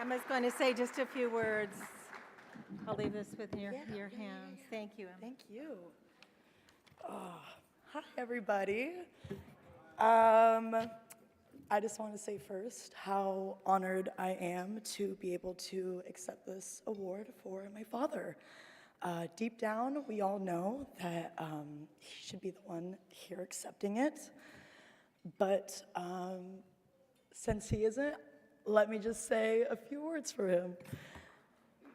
Emma's going to say just a few words. I'll leave this with your hands. Thank you, Emma. Thank you. Hi, everybody. I just want to say first how honored I am to be able to accept this award for my father. Deep down, we all know that he should be the one here accepting it. But since he isn't, let me just say a few words for him.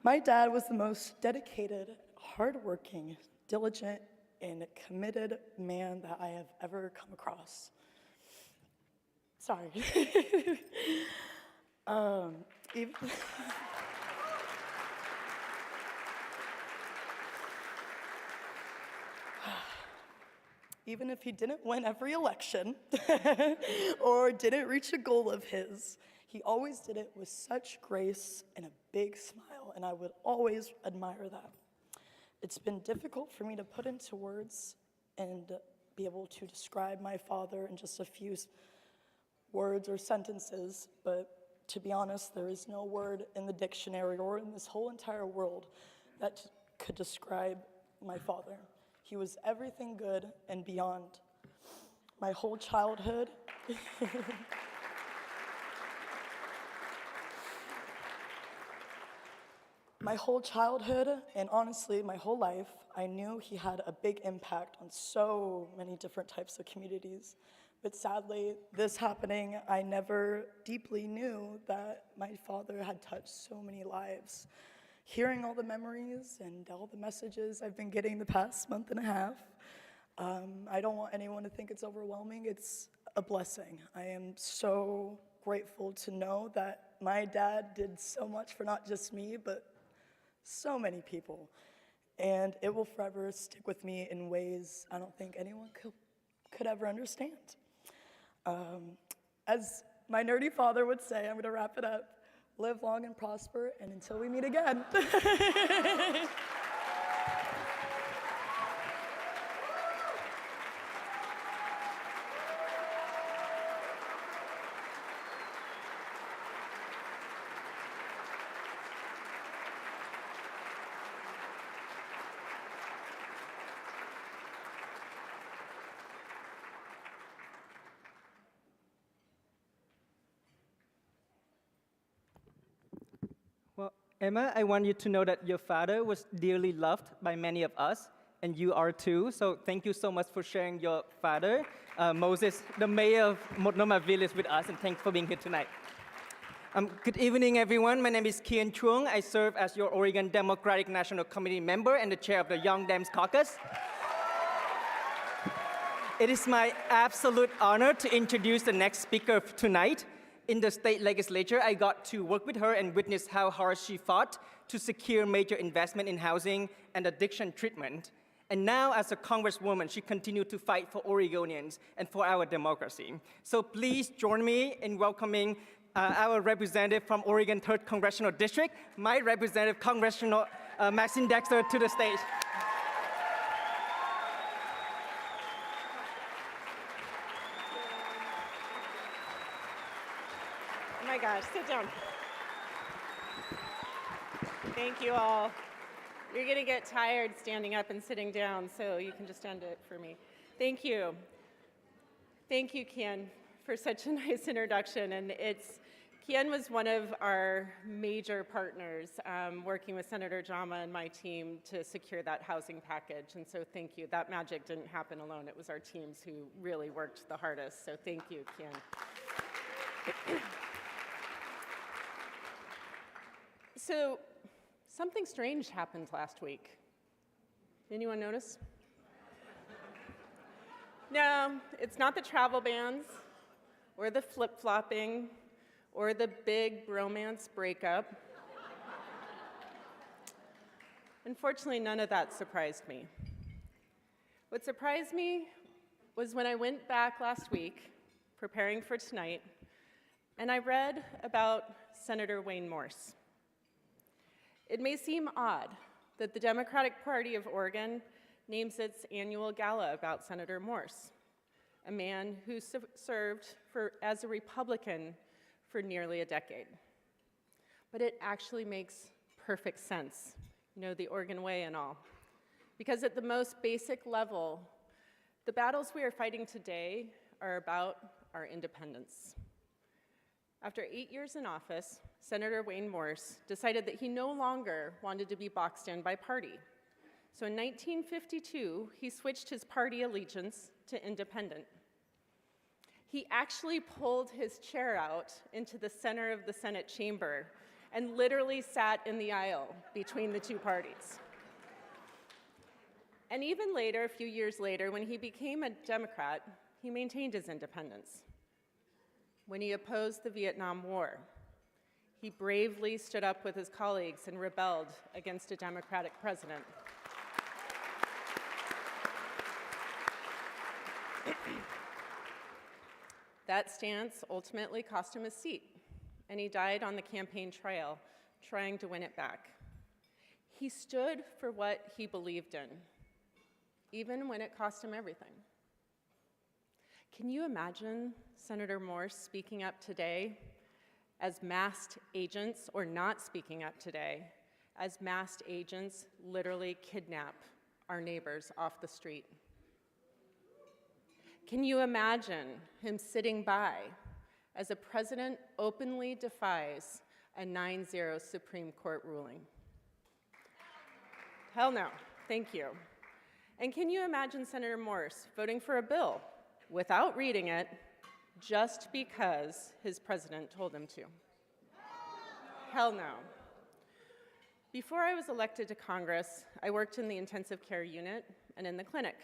My dad was the most dedicated, hardworking, diligent, and committed man that I have ever come across. Sorry. Even if he didn't win every election or didn't reach a goal of his, he always did it with such grace and a big smile, and I would always admire that. It's been difficult for me to put into words and be able to describe my father in just a few words or sentences, but to be honest, there is no word in the dictionary or in this whole entire world that could describe my father. He was everything good and beyond. My whole childhood, and honestly, my whole life, I knew he had a big impact on so many different types of communities. But sadly, this happening, I never deeply knew that my father had touched so many lives. Hearing all the memories and all the messages I've been getting the past month and a half, I don't want anyone to think it's overwhelming. It's a blessing. I am so grateful to know that my dad did so much for not just me, but so many people. And it will forever stick with me in ways I don't think anyone could ever understand. As my nerdy father would say, I'm going to wrap it up, live long and prosper, and until we meet again. Well, Emma, I want you to know that your father was dearly loved by many of us, and you are too. So thank you so much for sharing your father, Moses, the mayor of Multnomah Village, with us, and thanks for being here tonight. Good evening, everyone. My name is Kian Chuang. I serve as your Oregon Democratic National Committee member and the chair of the Young Dems Caucus. It is my absolute honor to introduce the next speaker tonight. In the state legislature, I got to work with her and witness how hard she fought to secure major investment in housing and addiction treatment. And now, as a congresswoman, she continued to fight for Oregonians and for our democracy. So please join me in welcoming our representative from Oregon 3rd Congressional District, my representative, Congressional Maxine Dexter, to the stage. Oh my gosh, sit down. Thank you all. You're going to get tired standing up and sitting down, so you can just stand it for me. Thank you. Thank you, Ken, for such a nice introduction. And it's Kian was one of our major partners working with Senator Jama and my team to secure that housing package, and so thank you. That magic didn't happen alone. It was our teams who really worked the hardest, so thank you, Kian. So, something strange happened last week. Did anyone notice? No, it's not the travel bans, or the flip-flopping, or the big bromance breakup. Unfortunately, none of that surprised me. What surprised me was when I went back last week, preparing for tonight, and I read about Senator Wayne Morse. It may seem odd that the Democratic Party of Oregon names its annual gala about Senator Morse, a man who served as a Republican for nearly a decade. But it actually makes perfect sense, you know, the Oregon way and all. Because at the most basic level, the battles we are fighting today are about our independence. After 8 years in office, Senator Wayne Morse decided that he no longer wanted to be boxed in by party. So in 1952, he switched his party allegiance to independent. He actually pulled his chair out into the center of the Senate chamber and literally sat in the aisle between the two parties. And even later, a few years later, when he became a Democrat, he maintained his independence. When he opposed the Vietnam War, he bravely stood up with his colleagues and rebelled against a Democratic president. That stance ultimately cost him his seat, and he died on the campaign trail trying to win it back. He stood for what he believed in, even when it cost him everything. Can you imagine Senator Morse speaking up today as masked agents, or not speaking up today, as masked agents literally kidnap our neighbors off the street? Can you imagine him sitting by as a president openly defies a 9-0 Supreme Court ruling? Hell no, thank you. And can you imagine Senator Morse voting for a bill without reading it just because his president told him to? Hell no. Before I was elected to Congress, I worked in the intensive care unit and in the clinic,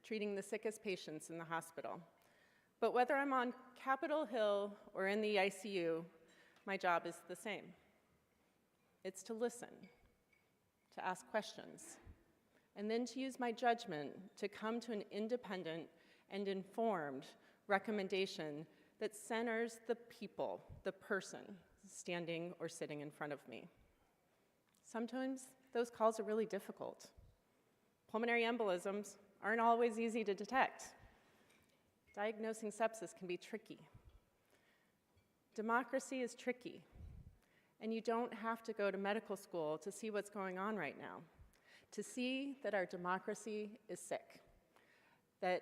treating the sickest patients in the hospital. But whether I'm on Capitol Hill or in the ICU, my job is the same. It's to listen, to ask questions, and then to use my judgment to come to an independent and informed recommendation that centers the people, the person, standing or sitting in front of me. Sometimes those calls are really difficult. Pulmonary embolisms aren't always easy to detect. Diagnosing sepsis can be tricky. Democracy is tricky, and you don't have to go to medical school to see what's going on right now, to see that our democracy is sick, that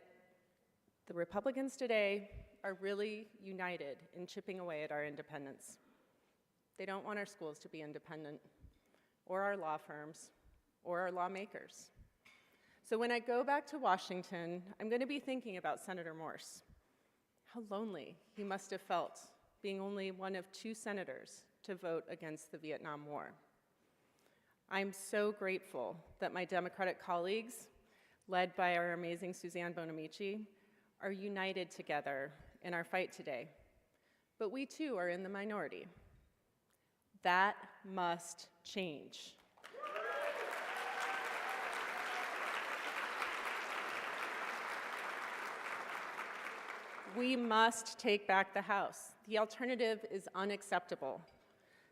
the Republicans today are really united in chipping away at our independence. They don't want our schools to be independent, or our law firms, or our lawmakers. So when I go back to Washington, I'm going to be thinking about Senator Morse. How lonely he must have felt being only one of 2 senators to vote against the Vietnam War. I'm so grateful that my Democratic colleagues, led by our amazing Suzanne Bonamici, are united together in our fight today. But we too are in the minority. That must change. We must take back the House. The alternative is unacceptable.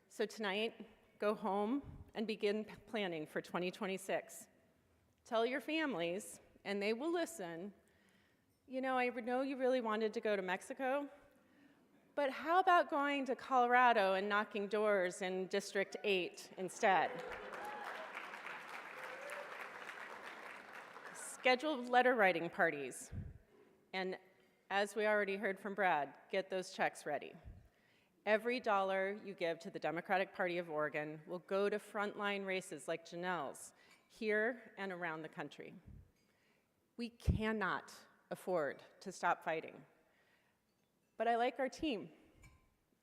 So tonight, go home and begin planning for 2026. Tell your families, and they will listen, you know, I know you really wanted to go to Mexico, but how about going to Colorado and knocking doors in District 8 instead? Schedule letter writing parties, and as we already heard from Brad, get those checks ready. Every dollar you give to the Democratic Party of Oregon will go to frontline races like Janelle's here and around the country. We cannot afford to stop fighting. But I like our team,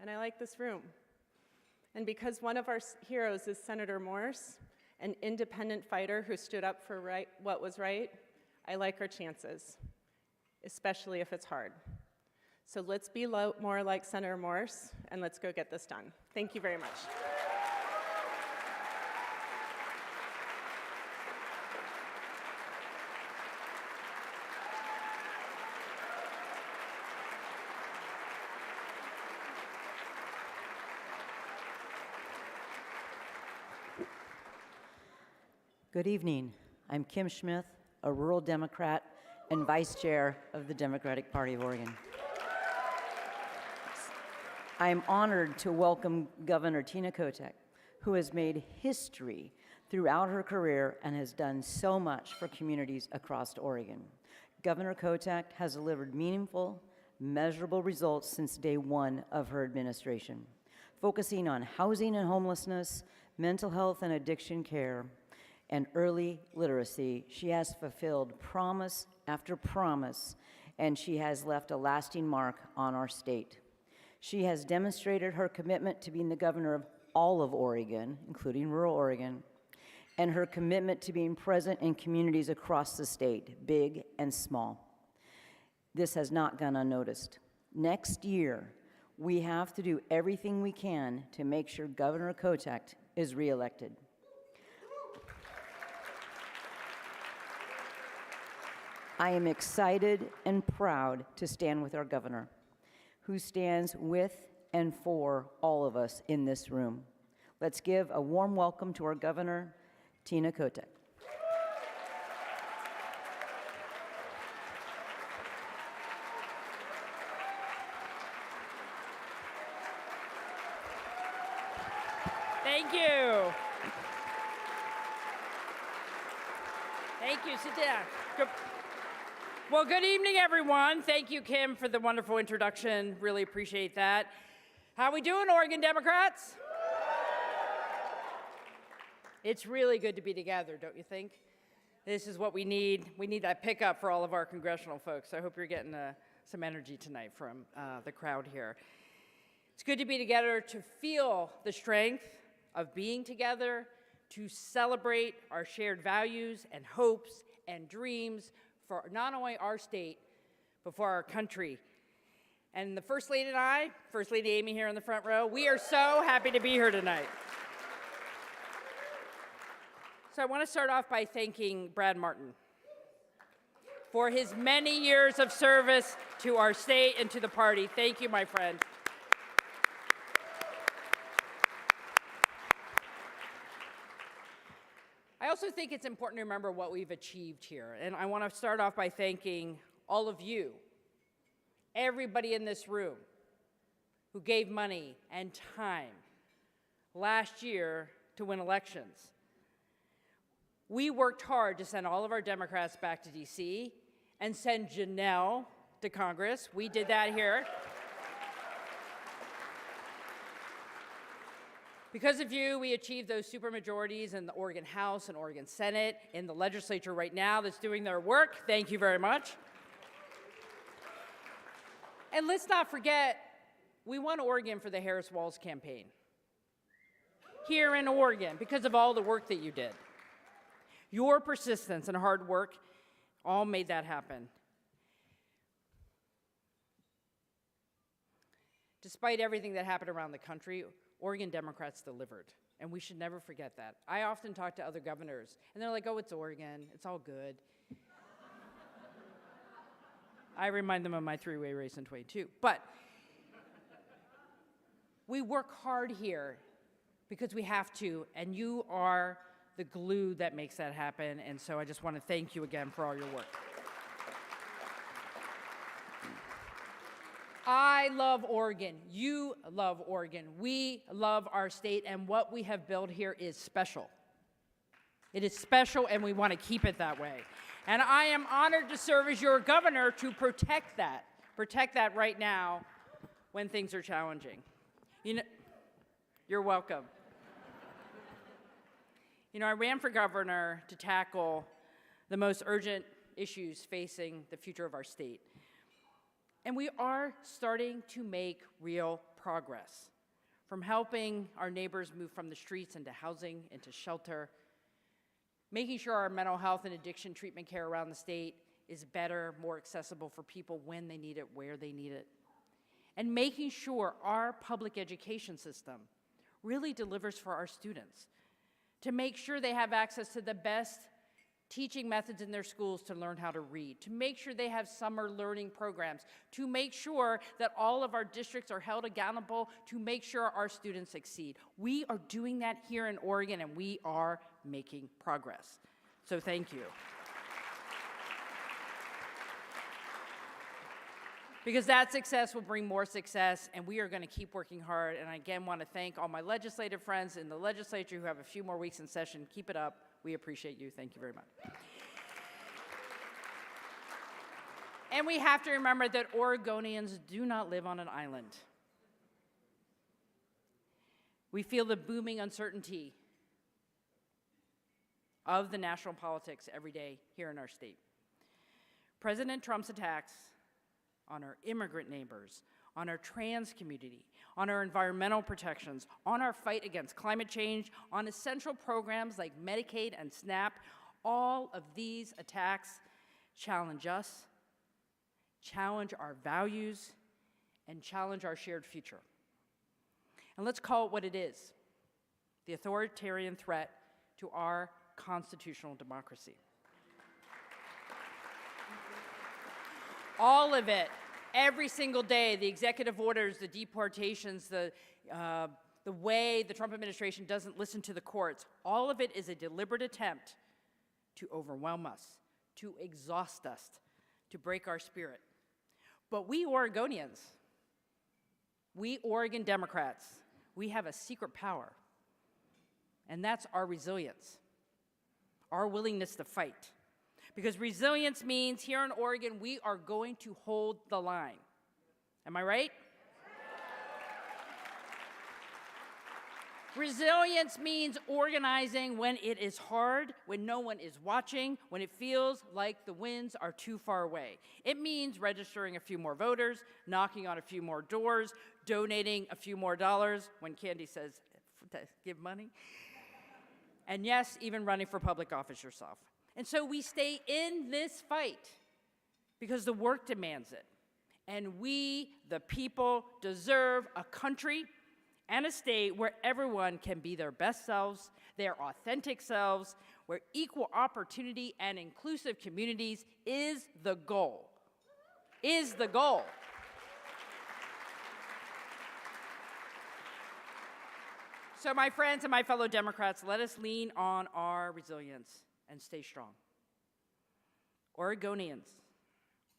and I like this room. And because one of our heroes is Senator Morse, an independent fighter who stood up for what was right, I like our chances, especially if it's hard. So let's be more like Senator Morse, and let's go get this done. Thank you very much. Good evening. I'm Kim Schmith, a rural Democrat and Vice Chair of the Democratic Party of Oregon. I am honored to welcome Governor Tina Kotek, who has made history throughout her career and has done so much for communities across Oregon. Governor Kotek has delivered meaningful, measurable results since day one of her administration, focusing on housing and homelessness, mental health and addiction care, and early literacy. She has fulfilled promise after promise, and she has left a lasting mark on our state. She has demonstrated her commitment to being the governor of all of Oregon, including rural Oregon, and her commitment to being present in communities across the state, big and small. This has not gone unnoticed. Next year, we have to do everything we can to make sure Governor Kotek is reelected. I am excited and proud to stand with our governor, who stands with and for all of us in this room. Let's give a warm welcome to our governor, Tina Kotek. Thank you. Thank you. Sit down. Well, good evening, everyone. Thank you, Kim, for the wonderful introduction. Really appreciate that. How we doing, Oregon Democrats? It's really good to be together, don't you think? This is what we need. We need that pickup for all of our congressional folks. I hope you're getting some energy tonight from the crowd here. It's good to be together, to feel the strength of being together, to celebrate our shared values and hopes and dreams for not only our state, but for our country. And the First Lady and I, First Lady Amy here in the front row, we are so happy to be here tonight. So I want to start off by thanking Brad Martin for his many years of service to our state and to the party. Thank you, my friend. I also think it's important to remember what we've achieved here. And I want to start off by thanking all of you, everybody in this room who gave money and time last year to win elections. We worked hard to send all of our Democrats back to DC and send Janelle to Congress. We did that here. Because of you, we achieved those supermajorities in the Oregon House and Oregon Senate, in the legislature right now that's doing their work. Thank you very much. And let's not forget, we won Oregon for the Harris Walz campaign. Here in Oregon, because of all the work that you did. Your persistence and hard work all made that happen. Despite everything that happened around the country, Oregon Democrats delivered, and we should never forget that. I often talk to other governors, and they're like, oh, it's Oregon, it's all good. I remind them of my three-way race in 22. But we work hard here because we have to, and you are the glue that makes that happen, and so I just want to thank you again for all your work. I love Oregon. You love Oregon. We love our state, and what we have built here is special. It is special, and we want to keep it that way. And I am honored to serve as your governor to protect that right now when things are challenging. You know, you're welcome. You know, I ran for governor to tackle the most urgent issues facing the future of our state. And we are starting to make real progress, from helping our neighbors move from the streets into housing, into shelter, making sure our mental health and addiction treatment care around the state is better, more accessible for people when they need it, where they need it, and making sure our public education system really delivers for our students, to make sure they have access to the best teaching methods in their schools to learn how to read, to make sure they have summer learning programs, to make sure that all of our districts are held accountable, to make sure our students succeed. We are doing that here in Oregon, and we are making progress. So thank you. Because that success will bring more success, and we are going to keep working hard. And I again want to thank all my legislative friends in the legislature who have a few more weeks in session. Keep it up. We appreciate you. Thank you very much. And we have to remember that Oregonians do not live on an island. We feel the booming uncertainty of the national politics every day here in our state. President Trump's attacks on our immigrant neighbors, on our trans community, on our environmental protections, on our fight against climate change, on essential programs like Medicaid and SNAP, all of these attacks challenge us, challenge our values, and challenge our shared future. And let's call it what it is: the authoritarian threat to our constitutional democracy. All of it, every single day, the executive orders, the deportations, the way the Trump administration doesn't listen to the courts, all of it is a deliberate attempt to overwhelm us, to exhaust us, to break our spirit. But we Oregonians, we Oregon Democrats, we have a secret power, and that's our resilience, our willingness to fight. Because resilience means here in Oregon, we are going to hold the line. Am I right? Resilience means organizing when it is hard, when no one is watching, when it feels like the winds are too far away. It means registering a few more voters, knocking on a few more doors, donating a few more dollars when Candy says give money, and yes, even running for public office yourself. And so we stay in this fight because the work demands it. And we, the people, deserve a country and a state where everyone can be their best selves, their authentic selves, where equal opportunity and inclusive communities is the goal. Is the goal. So my friends and my fellow Democrats, let us lean on our resilience and stay strong. Oregonians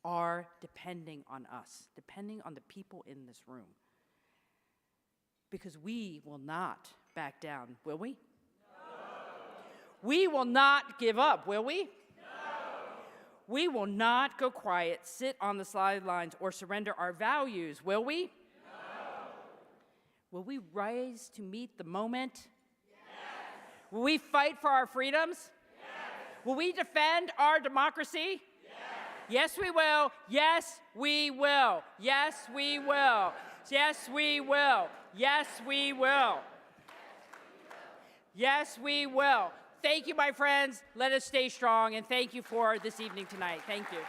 are depending on us, depending on the people in this room. Because we will not back down, will we? No. We will not give up, will we? No. We will not go quiet, sit on the sidelines, or surrender our values, will we? No. Will we rise to meet the moment? Yes. Will we fight for our freedoms? Yes. Will we defend our democracy? Yes, we will. Yes, we will. Yes, we will. Yes, we will. Yes, we will. Yes, we will. Thank you, my friends. Let us stay strong, and thank you for this evening tonight. Thank you.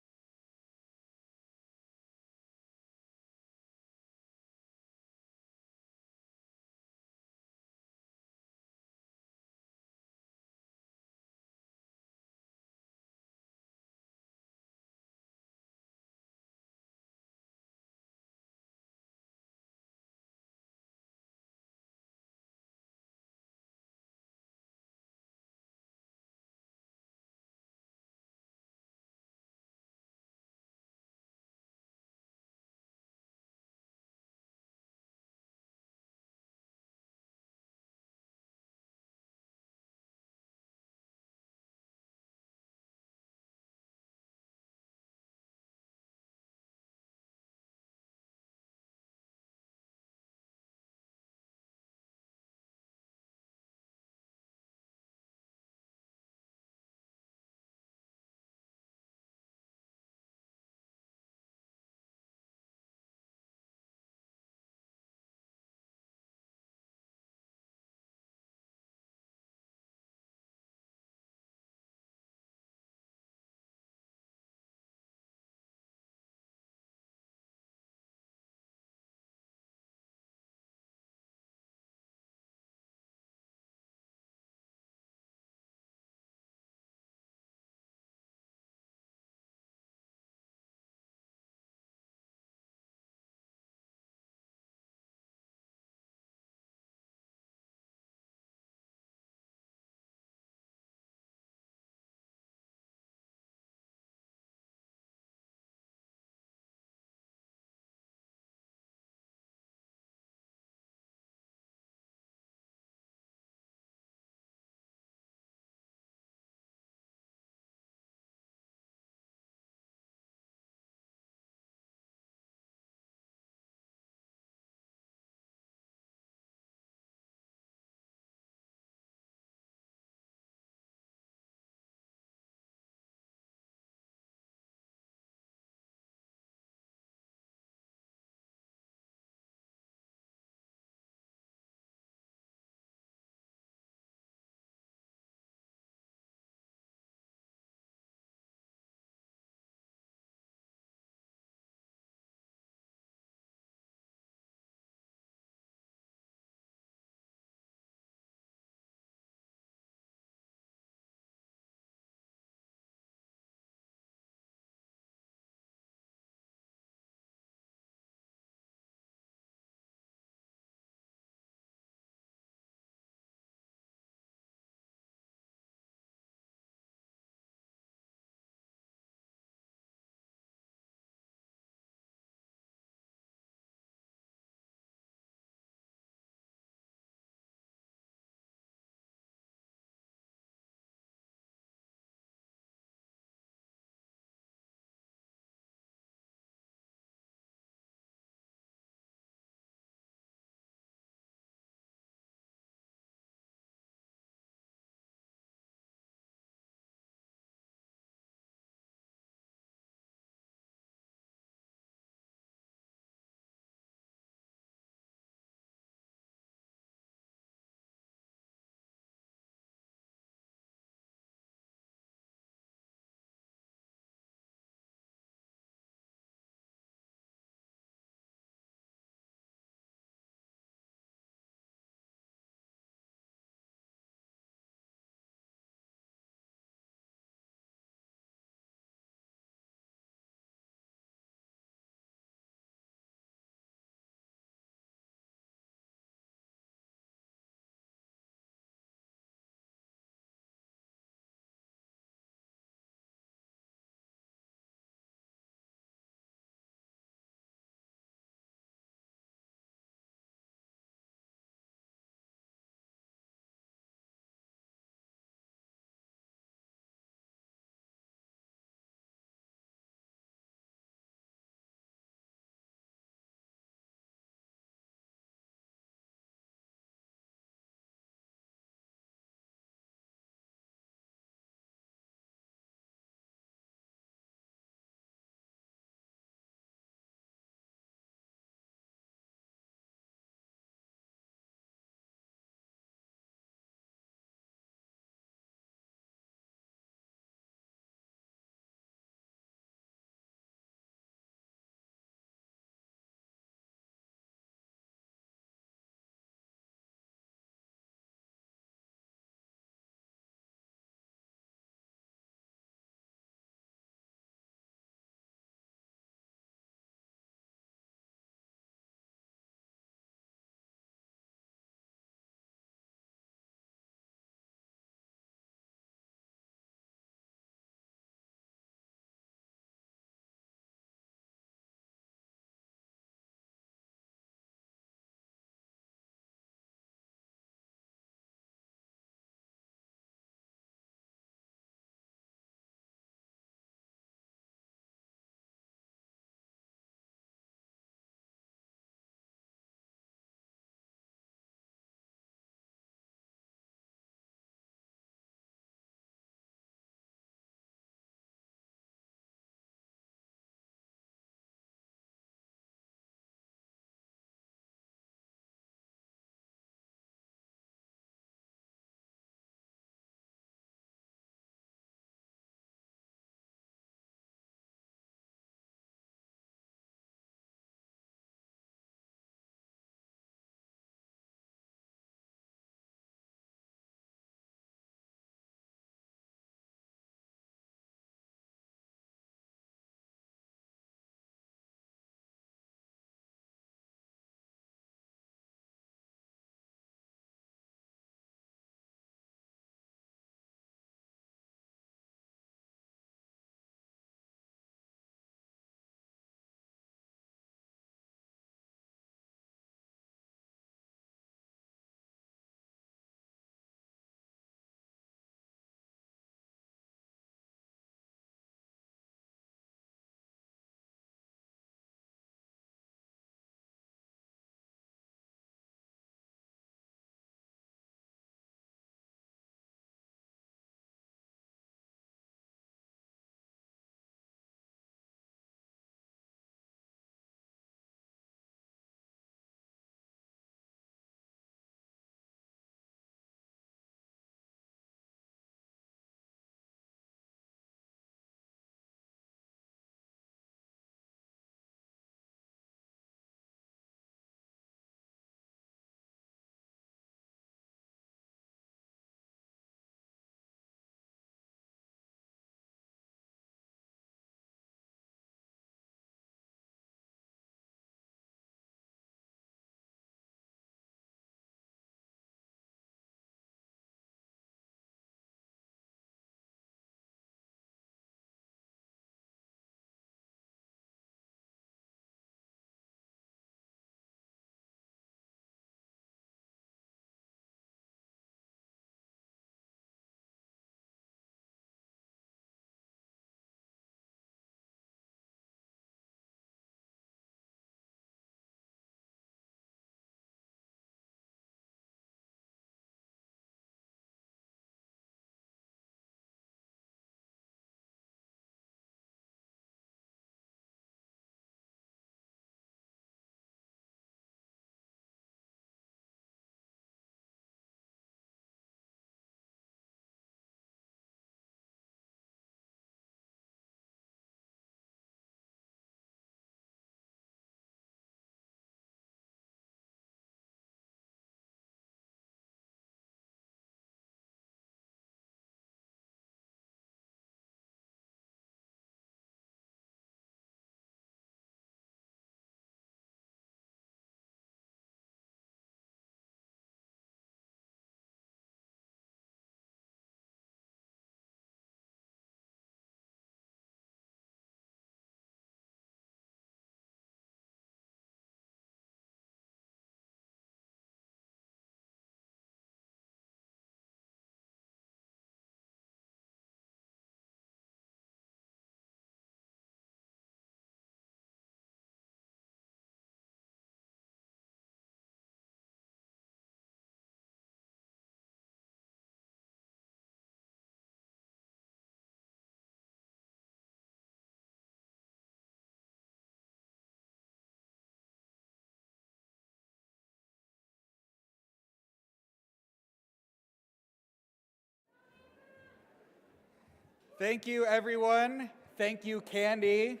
Thank you, everyone. Thank you, Candy.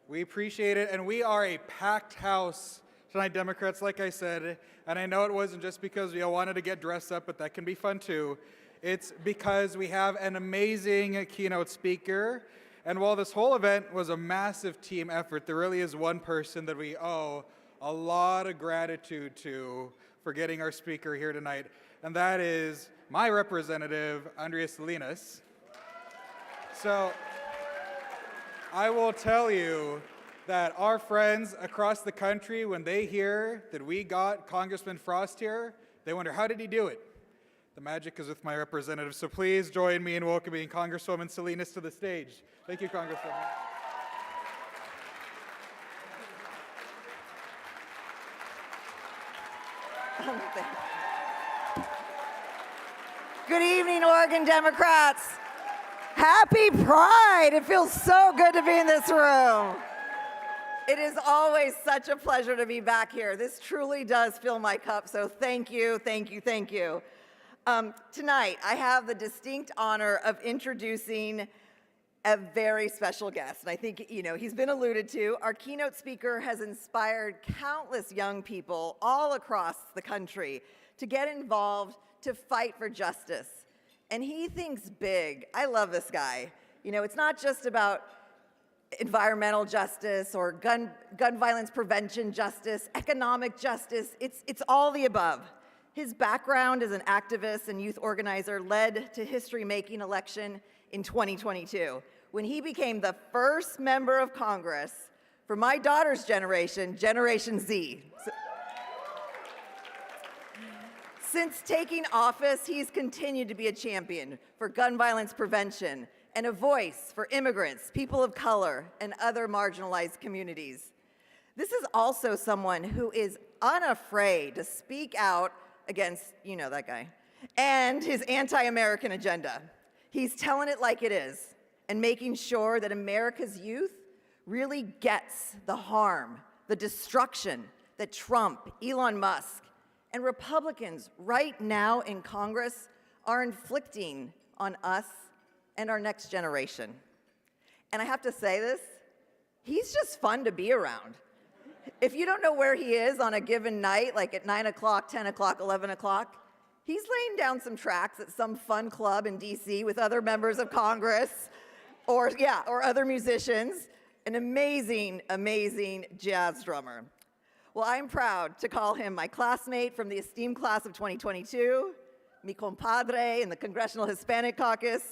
We appreciate it, and we are a packed house tonight, Democrats, like I said, and I know it wasn't just because we all wanted to get dressed up, but that can be fun too. It's because we have an amazing keynote speaker, and while this whole event was a massive team effort, there really is one person that we owe a lot of gratitude to for getting our speaker here tonight, and that is my representative, Andrea Salinas. So I will tell you that our friends across the country, when they hear that we got Congressman Frost here, they wonder, how did he do it? The magic is with my representative, so please join me in welcoming Congresswoman Salinas to the stage. Thank you, Congresswoman. Good evening, Oregon Democrats. Happy Pride. It feels so good to be in this room. It is always such a pleasure to be back here. This truly does fill my cup, so thank you, thank you, thank you. Tonight, I have the distinct honor of introducing a very special guest. And I think, he's been alluded to. Our keynote speaker has inspired countless young people all across the country to get involved, to fight for justice. And he thinks big. I love this guy. It's not just about environmental justice or gun violence prevention justice, economic justice. It's all the above. His background as an activist and youth organizer led to history-making election in 2022, when he became the first member of Congress for my daughter's generation, Generation Z. Since taking office, he's continued to be a champion for gun violence prevention and a voice for immigrants, people of color, and other marginalized communities. This is also someone who is unafraid to speak out against, that guy, and his anti-American agenda. He's telling it like it is and making sure that America's youth really gets the harm, the destruction that Trump, Elon Musk, and Republicans right now in Congress are inflicting on us and our next generation. And I have to say this, he's just fun to be around. If you don't know where he is on a given night, like at 9 o'clock, 10 o'clock, 11 o'clock, he's laying down some tracks at some fun club in DC with other members of Congress or other musicians, an amazing, amazing jazz drummer. Well, I'm proud to call him my classmate from the esteemed class of 2022, mi compadre in the Congressional Hispanic Caucus,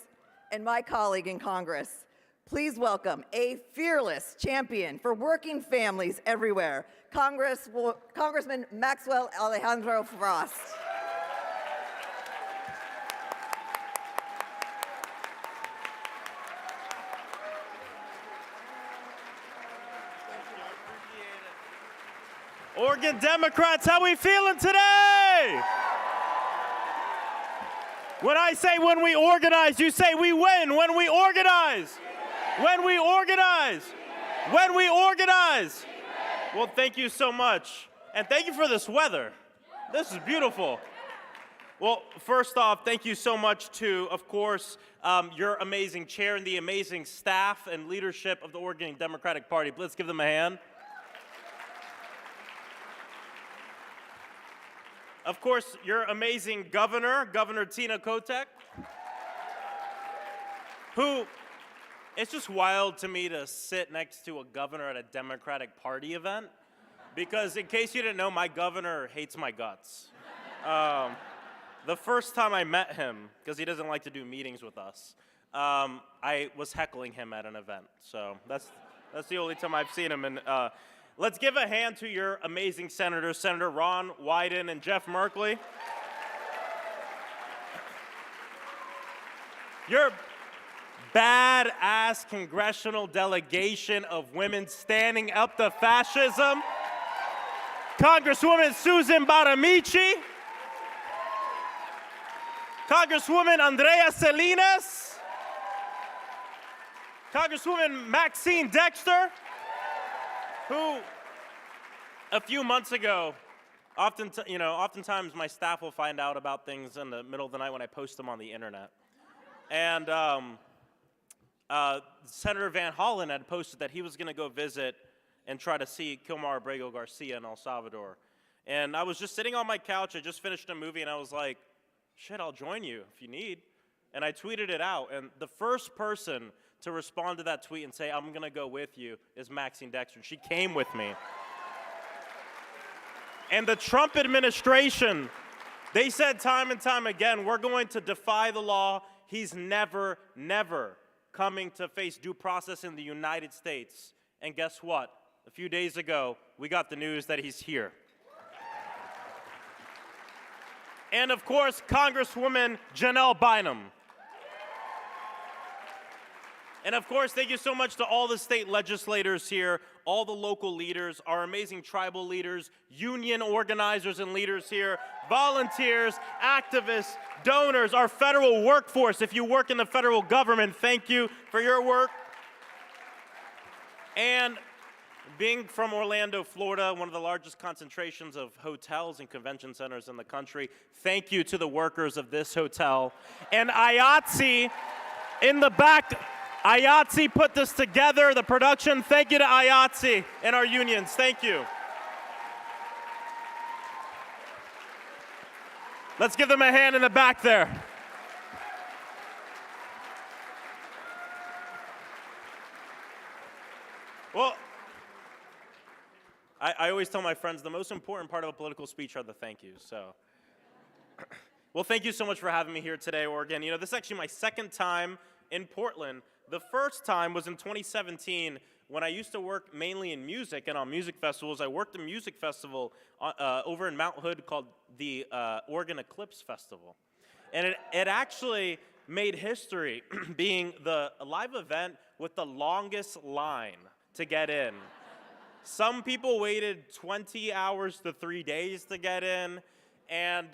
and my colleague in Congress. Please welcome a fearless champion for working families everywhere, Congressman Maxwell Alejandro Frost. Oregon Democrats, how we feeling today? When I say when we organize, you say we win. When we organize. When we organize. When we organize. Well, thank you so much. And thank you for this weather. This is beautiful. Well, first off, thank you so much to, of course, your amazing chair and the amazing staff and leadership of the Oregon Democratic Party. Let's give them a hand. Of course, your amazing governor, Governor Tina Kotek, who, it's just wild to me to sit next to a governor at a Democratic Party event, because in case you didn't know, my governor hates my guts. The first time I met him, because he doesn't like to do meetings with us, I was heckling him at an event. So that's the only time I've seen him. And let's give a hand to your amazing senators, Senator Ron Wyden and Jeff Merkley. Your badass congressional delegation of women standing up to fascism. Congresswoman Susan Baramici. Congresswoman Andrea Salinas. Congresswoman Maxine Dexter, who a few months ago, oftentimes my staff will find out about things in the middle of the night when I post them on the internet. And Senator Van Hollen had posted that he was going to go visit and try to see Kilmar Abrego Garcia in El Salvador. And I was just sitting on my couch. I just finished a movie, and I was like, shit, I'll join you if you need. And I tweeted it out. And the first person to respond to that tweet and say, I'm going to go with you, is Maxine Dexter. She came with me. And the Trump administration, they said time and time again, we're going to defy the law. He's never, never coming to face due process in the United States. And guess what? A few days ago, we got the news that he's here. And of course, Congresswoman Janelle Bynum. And of course, thank you so much to all the state legislators here, all the local leaders, our amazing tribal leaders, union organizers and leaders here, volunteers, activists, donors, our federal workforce. If you work in the federal government, thank you for your work. And being from Orlando, Florida, one of the largest concentrations of hotels and convention centers in the country, thank you to the workers of this hotel. And IATSE in the back, IATSE put this together, the production. Thank you to IATSE and our unions. Thank you. Let's give them a hand in the back there. Well, I always tell my friends the most important part of a political speech are the thank yous. So, well, thank you so much for having me here today, Oregon. You know, this is actually my second time in Portland. The first time was in 2017 when I used to work mainly in music and on music festivals. I worked a music festival over in Mount Hood called the Oregon Eclipse Festival. And it actually made history being the live event with the longest line to get in. Some people waited 20 hours to 3 days to get in, and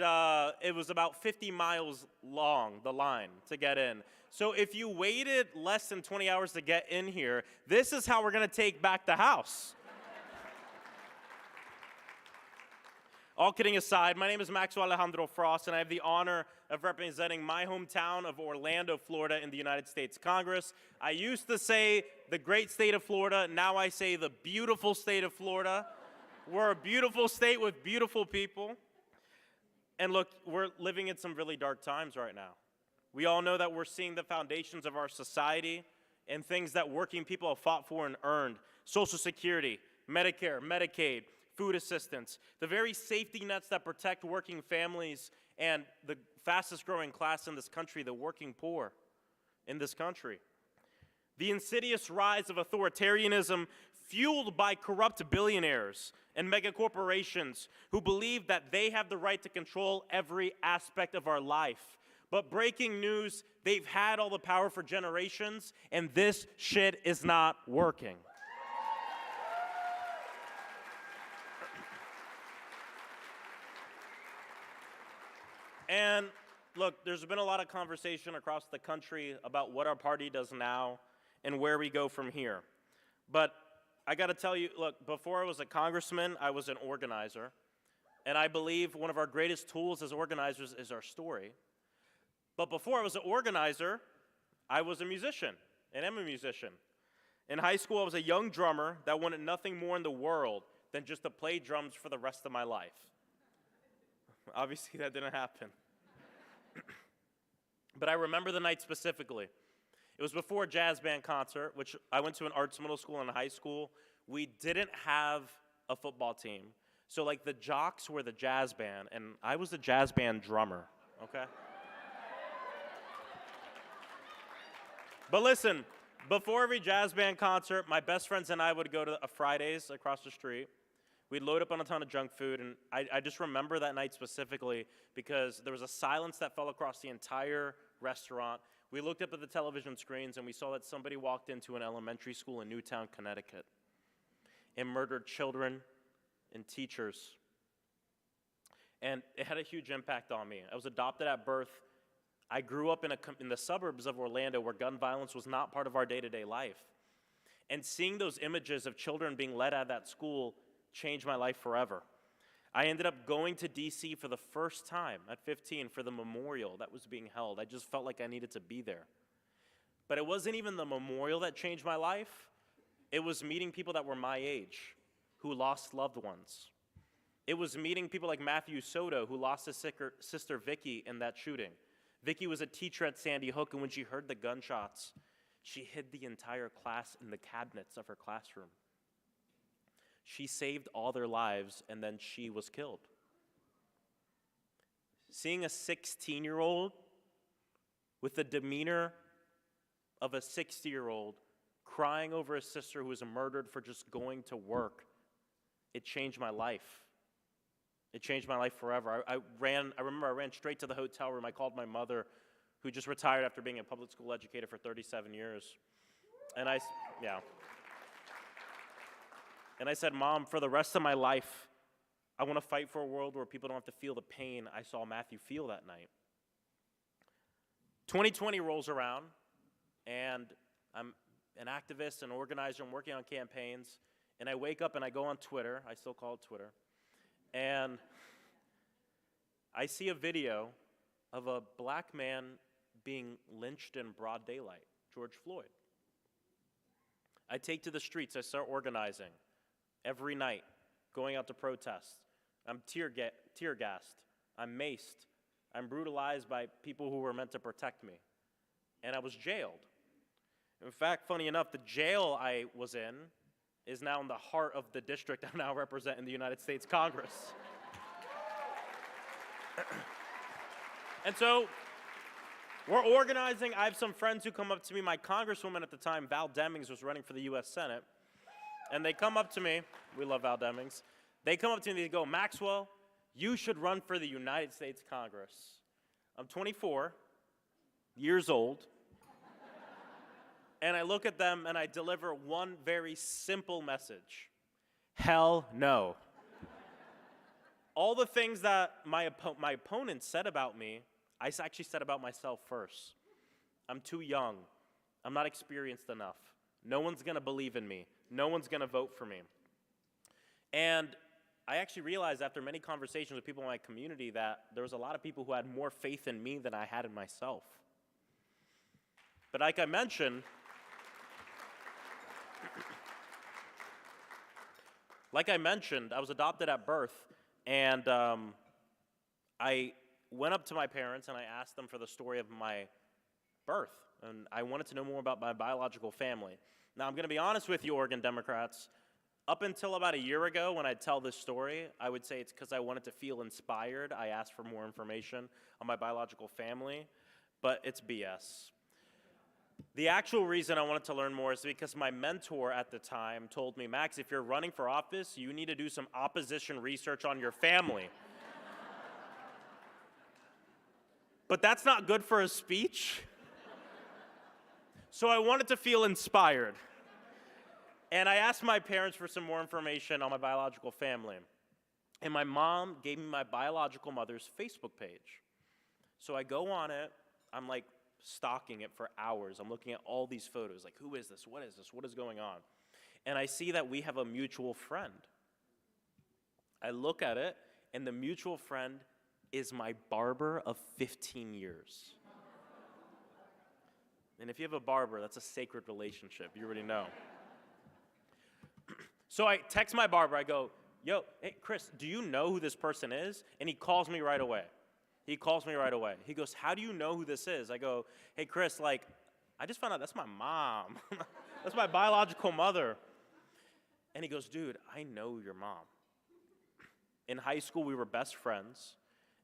it was about 50 miles long, the line, to get in. So if you waited less than 20 hours to get in here, this is how we're going to take back the house. All kidding aside, my name is Maxwell Alejandro Frost, and I have the honor of representing my hometown of Orlando, Florida in the United States Congress. I used to say the great state of Florida. Now I say the beautiful state of Florida. We're a beautiful state with beautiful people. And look, we're living in some really dark times right now. We all know that we're seeing the foundations of our society and things that working people have fought for and earned. Social Security, Medicare, Medicaid, food assistance, the very safety nets that protect working families and the fastest growing class in this country, the working poor in this country. The insidious rise of authoritarianism fueled by corrupt billionaires and mega corporations who believe that they have the right to control every aspect of our life. But breaking news, they've had all the power for generations, and this shit is not working. And look, there's been a lot of conversation across the country about what our party does now and where we go from here. But I got to tell you, look, before I was a congressman, I was an organizer. And I believe one of our greatest tools as organizers is our story. But before I was an organizer, I was a musician, and am a musician. In high school, I was a young drummer that wanted nothing more in the world than just to play drums for the rest of my life. Obviously, that didn't happen. But I remember the night specifically. It was before a jazz band concert, which I went to an arts middle school and high school. We didn't have a football team. So, like, the jocks were the jazz band, and I was the jazz band drummer, okay? But listen, before every jazz band concert, my best friends and I would go to a Fridays across the street. We'd load up on a ton of junk food, and I just remember that night specifically because there was a silence that fell across the entire restaurant. We looked up at the television screens, and we saw that somebody walked into an elementary school in Newtown, Connecticut, and murdered children and teachers. And it had a huge impact on me. I was adopted at birth. I grew up in the suburbs of Orlando where gun violence was not part of our day-to-day life. And seeing those images of children being let out of that school changed my life forever. I ended up going to D.C. for the first time at 15 for the memorial that was being held. I just felt like I needed to be there. But it wasn't even the memorial that changed my life. It was meeting people that were my age who lost loved ones. It was meeting people like Matthew Soto, who lost his sister Vicky in that shooting. Vicky was a teacher at Sandy Hook, and when she heard the gunshots, she hid the entire class in the cabinets of her classroom. She saved all their lives, and then she was killed. Seeing a 16-year-old with the demeanor of a 60-year-old crying over a sister who was murdered for just going to work, it changed my life. It changed my life forever. I remember I ran straight to the hotel room. I called my mother, who just retired after being a public school educator for 37 years. And I said, Mom, for the rest of my life, I want to fight for a world where people don't have to feel the pain I saw Matthew feel that night. 2020 rolls around, and I'm an activist, an organizer, I'm working on campaigns, and I wake up and I go on Twitter, I still call it Twitter, and I see a video of a black man being lynched in broad daylight, George Floyd. I take to the streets, I start organizing every night, going out to protest. I'm tear gassed, I'm maced, I'm brutalized by people who were meant to protect me, and I was jailed. In fact, funny enough, the jail I was in is now in the heart of the district I now represent in the United States Congress. And so we're organizing. I have some friends who come up to me. My congresswoman at the time, Val Demings, was running for the U.S. Senate. And they come up to me. We love Val Demings. They come up to me and they go, Maxwell, you should run for the United States Congress. I'm 24 years old. And I look at them and I deliver one very simple message. Hell no. All the things that my opponents said about me, I actually said about myself first. I'm too young. I'm not experienced enough. No one's going to believe in me. No one's going to vote for me. And I actually realized after many conversations with people in my community that there was a lot of people who had more faith in me than I had in myself. But like I mentioned, I was adopted at birth, and I went up to my parents and I asked them for the story of my birth, and I wanted to know more about my biological family. Now, I'm going to be honest with you, Oregon Democrats. Up until about a year ago, when I tell this story, I would say it's because I wanted to feel inspired. I asked for more information on my biological family, but it's BS. The actual reason I wanted to learn more is because my mentor at the time told me, Max, if you're running for office, you need to do some opposition research on your family. But that's not good for a speech. So I wanted to feel inspired. And I asked my parents for some more information on my biological family. And my mom gave me my biological mother's Facebook page. So I go on it, I'm like stalking it for hours. I'm looking at all these photos, like who is this? What is this? What is going on? And I see that we have a mutual friend. I look at it, and the mutual friend is my barber of 15 years. And if you have a barber, that's a sacred relationship. You already know. So I text my barber. I go, yo, hey, Chris, do you know who this person is? And he calls me right away. He goes, how do you know who this is? I go, hey, Chris, like, I just found out that's my mom. That's my biological mother. And he goes, dude, I know your mom. In high school, we were best friends.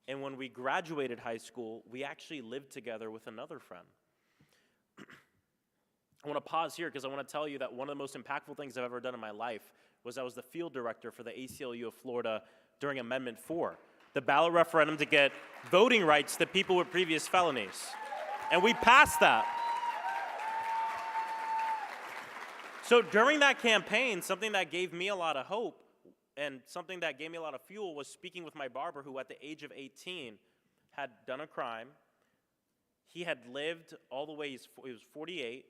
And when we graduated high school, we actually lived together with another friend. I want to pause here because I want to tell you that one of the most impactful things I've ever done in my life was I was the field director for the ACLU of Florida during Amendment 4, the ballot referendum to get voting rights to people with previous felonies. And we passed that. So during that campaign, something that gave me a lot of hope and something that gave me a lot of fuel was speaking with my barber, who at the age of 18 had done a crime. He had lived all the way, he was 48,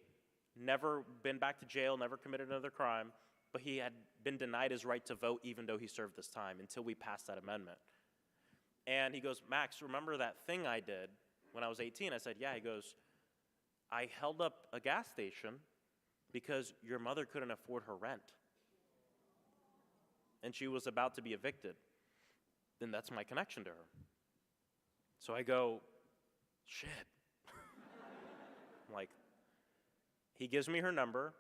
never been back to jail, never committed another crime, but he had been denied his right to vote even though he served this time until we passed that amendment. And he goes, Max, remember that thing I did when I was 18? I said, yeah. He goes, I held up a gas station because your mother couldn't afford her rent. And she was about to be evicted. Then that's my connection to her. So I go, shit. Like, he gives me her number.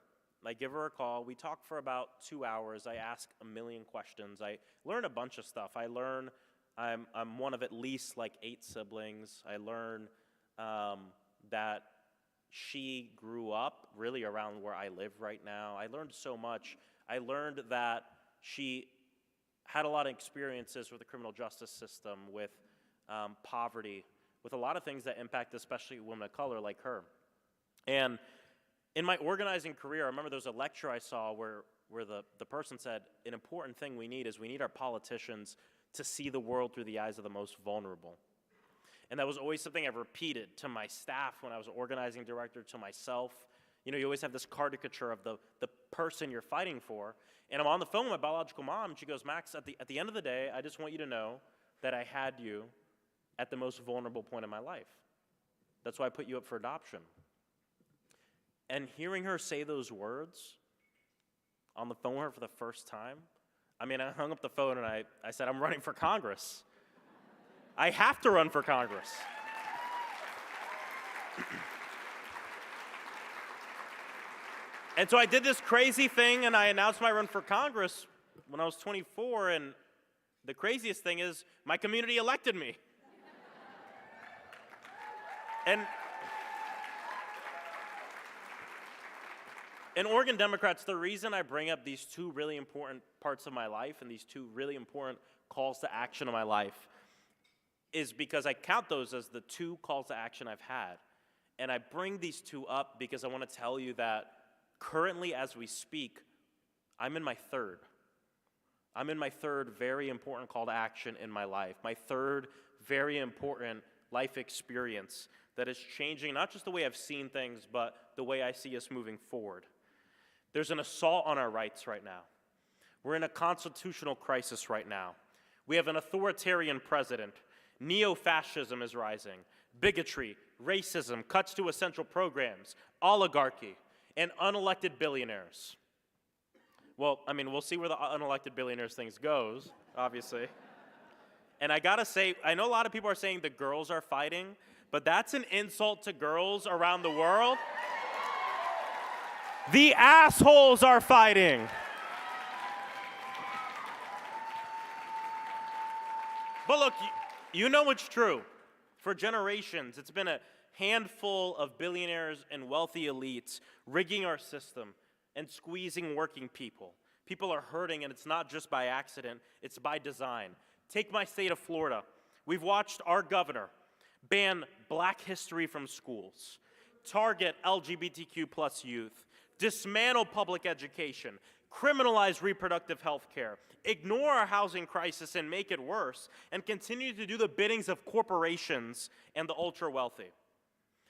I give her a call. We talk for about 2 hours. I ask a million questions. I learn a bunch of stuff. I learn I'm one of at least like 8 siblings. I learn that she grew up really around where I live right now. I learned so much. I learned that she had a lot of experiences with the criminal justice system, with poverty, with a lot of things that impact especially women of color like her. And in my organizing career, I remember there was a lecture I saw where the person said, an important thing we need is we need our politicians to see the world through the eyes of the most vulnerable. And that was always something I've repeated to my staff when I was an organizing director, to myself. You know, you always have this caricature of the person you're fighting for. And I'm on the phone with my biological mom, and she goes, Max, at the end of the day, I just want you to know that I had you at the most vulnerable point in my life. That's why I put you up for adoption. And hearing her say those words on the phone with her for the first time, I mean, I hung up the phone and I said, I'm running for Congress. I have to run for Congress. And so I did this crazy thing and I announced my run for Congress when I was 24, and the craziest thing is my community elected me. And Oregon Democrats, the reason I bring up these 2 really important parts of my life and these 2 really important calls to action in my life is because I count those as the 2 calls to action I've had. And I bring these 2 up because I want to tell you that currently as we speak, I'm in my 3rd. I'm in my 3rd very important call to action in my life, my 3rd very important life experience that is changing not just the way I've seen things, but the way I see us moving forward. There's an assault on our rights right now. We're in a constitutional crisis right now. We have an authoritarian president. Neo-fascism is rising. Bigotry, racism, cuts to essential programs, oligarchy, and unelected billionaires. Well, I mean, we'll see where the unelected billionaires things goes, obviously. And I gotta say, I know a lot of people are saying the girls are fighting, but that's an insult to girls around the world. The assholes are fighting. But look, you know it's true. For generations, it's been a handful of billionaires and wealthy elites rigging our system and squeezing working people. People are hurting, and it's not just by accident, it's by design. Take my state of Florida. We've watched our governor ban Black history from schools, target LGBTQ plus youth, dismantle public education, criminalize reproductive health care, ignore our housing crisis and make it worse, and continue to do the biddings of corporations and the ultra-wealthy.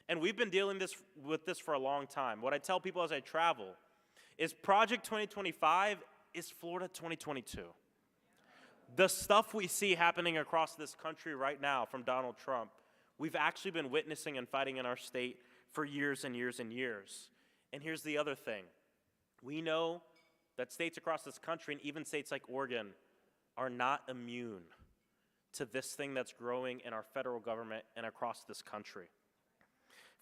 And we've been dealing with this for a long time. What I tell people as I travel is Project 2025 is Florida 2022. The stuff we see happening across this country right now from Donald Trump, we've actually been witnessing and fighting in our state for years and years and years. And here's the other thing. We know that states across this country, and even states like Oregon, are not immune to this thing that's growing in our federal government and across this country.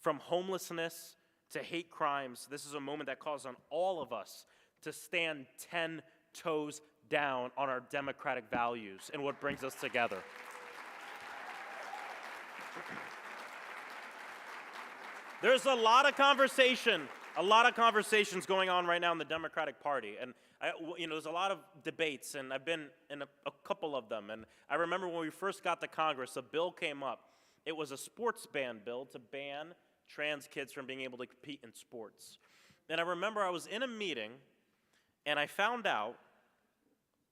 From homelessness to hate crimes, this is a moment that calls on all of us to stand 10 toes down on our democratic values and what brings us together. There's a lot of conversations going on right now in the Democratic Party, and there's a lot of debates, and I've been in a couple of them. And I remember when we first got to Congress, a bill came up. It was a sports ban bill to ban trans kids from being able to compete in sports. And I remember I was in a meeting, and I found out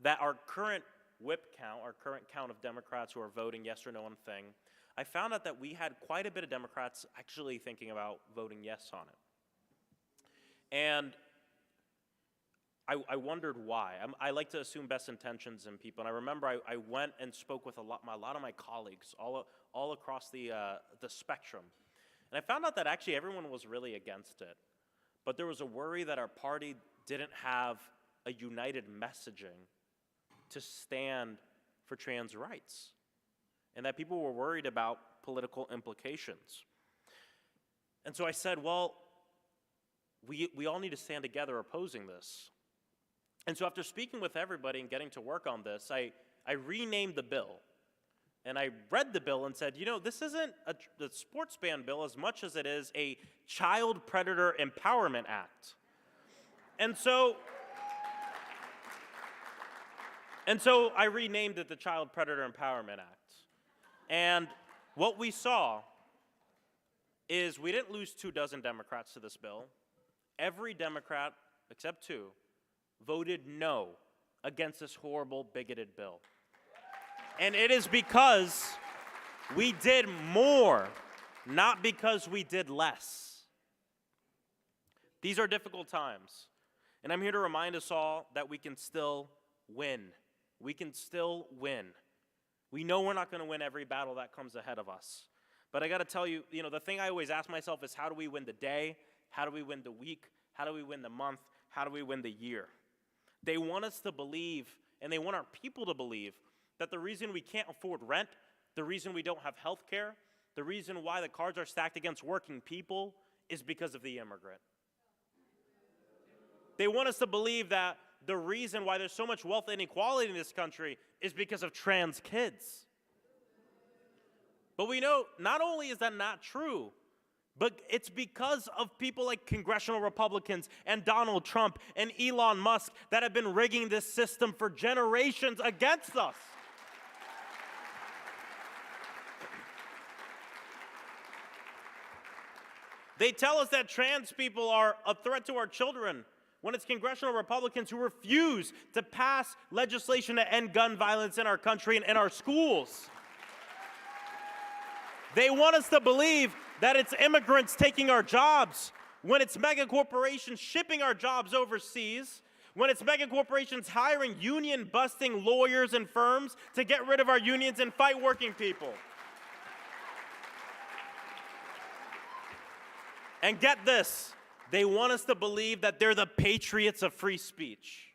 that our current whip count, our current count of Democrats who are voting yes or no on thing, I found out that we had quite a bit of Democrats actually thinking about voting yes on it. And I wondered why. I like to assume best intentions in people. And I remember I went and spoke with a lot of my colleagues all across the spectrum. And I found out that actually everyone was really against it. But there was a worry that our party didn't have a united messaging to stand for trans rights, and that people were worried about political implications. And so I said, well, we all need to stand together opposing this. And so after speaking with everybody and getting to work on this, I renamed the bill. And I read the bill and said, you know, this isn't a sports ban bill as much as it is a Child Predator Empowerment Act. And so I renamed it the Child Predator Empowerment Act. And what we saw is we didn't lose 24 Democrats to this bill. Every Democrat, except 2, voted no against this horrible, bigoted bill. And it is because we did more, not because we did less. These are difficult times, and I'm here to remind us all that we can still win. We can still win. We know we're not going to win every battle that comes ahead of us. But I got to tell you, the thing I always ask myself is, how do we win the day? How do we win the week? How do we win the month? How do we win the year? They want us to believe, and they want our people to believe, that the reason we can't afford rent, the reason we don't have health care, the reason why the cards are stacked against working people is because of the immigrant. They want us to believe that the reason why there's so much wealth inequality in this country is because of trans kids. But we know not only is that not true, but it's because of people like congressional Republicans and Donald Trump and Elon Musk that have been rigging this system for generations against us. They tell us that trans people are a threat to our children, when it's congressional Republicans who refuse to pass legislation to end gun violence in our country and in our schools. They want us to believe that it's immigrants taking our jobs, when it's mega corporations shipping our jobs overseas, when it's mega corporations hiring union-busting lawyers and firms to get rid of our unions and fight working people. And get this, they want us to believe that they're the patriots of free speech.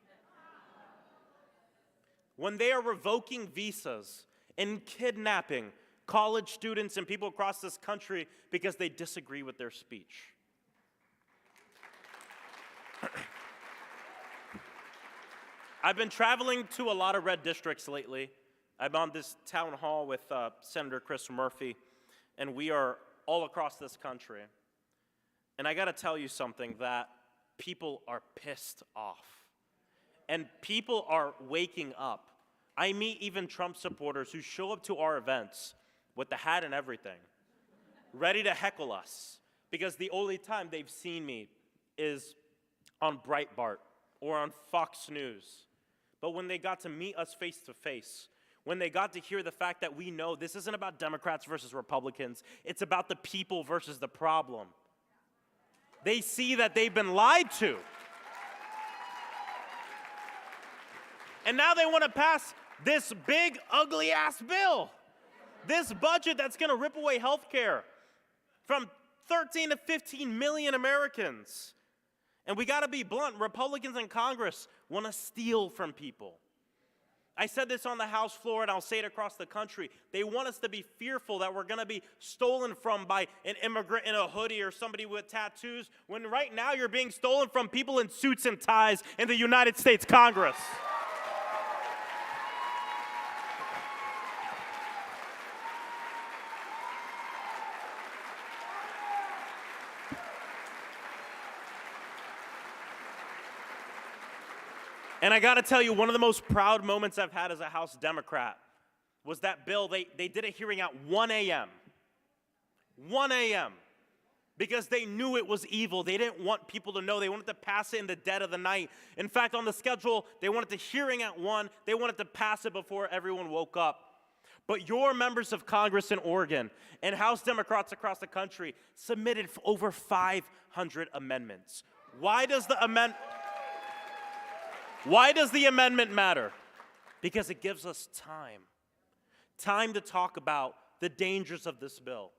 When they are revoking visas and kidnapping college students and people across this country because they disagree with their speech. I've been traveling to a lot of red districts lately. I'm on this town hall with Senator Chris Murphy, and we are all across this country. And I got to tell you something, that people are pissed off. And people are waking up. I meet even Trump supporters who show up to our events with the hat and everything, ready to heckle us, because the only time they've seen me is on Breitbart or on Fox News. But when they got to meet us face to face, when they got to hear the fact that we know this isn't about Democrats versus Republicans, it's about the people versus the problem, they see that they've been lied to. And now they want to pass this big, ugly-ass bill. This budget that's going to rip away health care from 13 to 15 million Americans. And we got to be blunt. Republicans in Congress want to steal from people. I said this on the House floor, and I'll say it across the country. They want us to be fearful that we're going to be stolen from by an immigrant in a hoodie or somebody with tattoos, when right now you're being stolen from people in suits and ties in the United States Congress. And I got to tell you, one of the most proud moments I've had as a House Democrat was that bill. They did a hearing at 1 a.m. 1 a.m. because they knew it was evil. They didn't want people to know. They wanted to pass it in the dead of the night. In fact, on the schedule, they wanted the hearing at 1. They wanted to pass it before everyone woke up. But your members of Congress in Oregon and House Democrats across the country submitted over 500 amendments. Why does the amendment matter? Because it gives us time to talk about the dangers of this bill.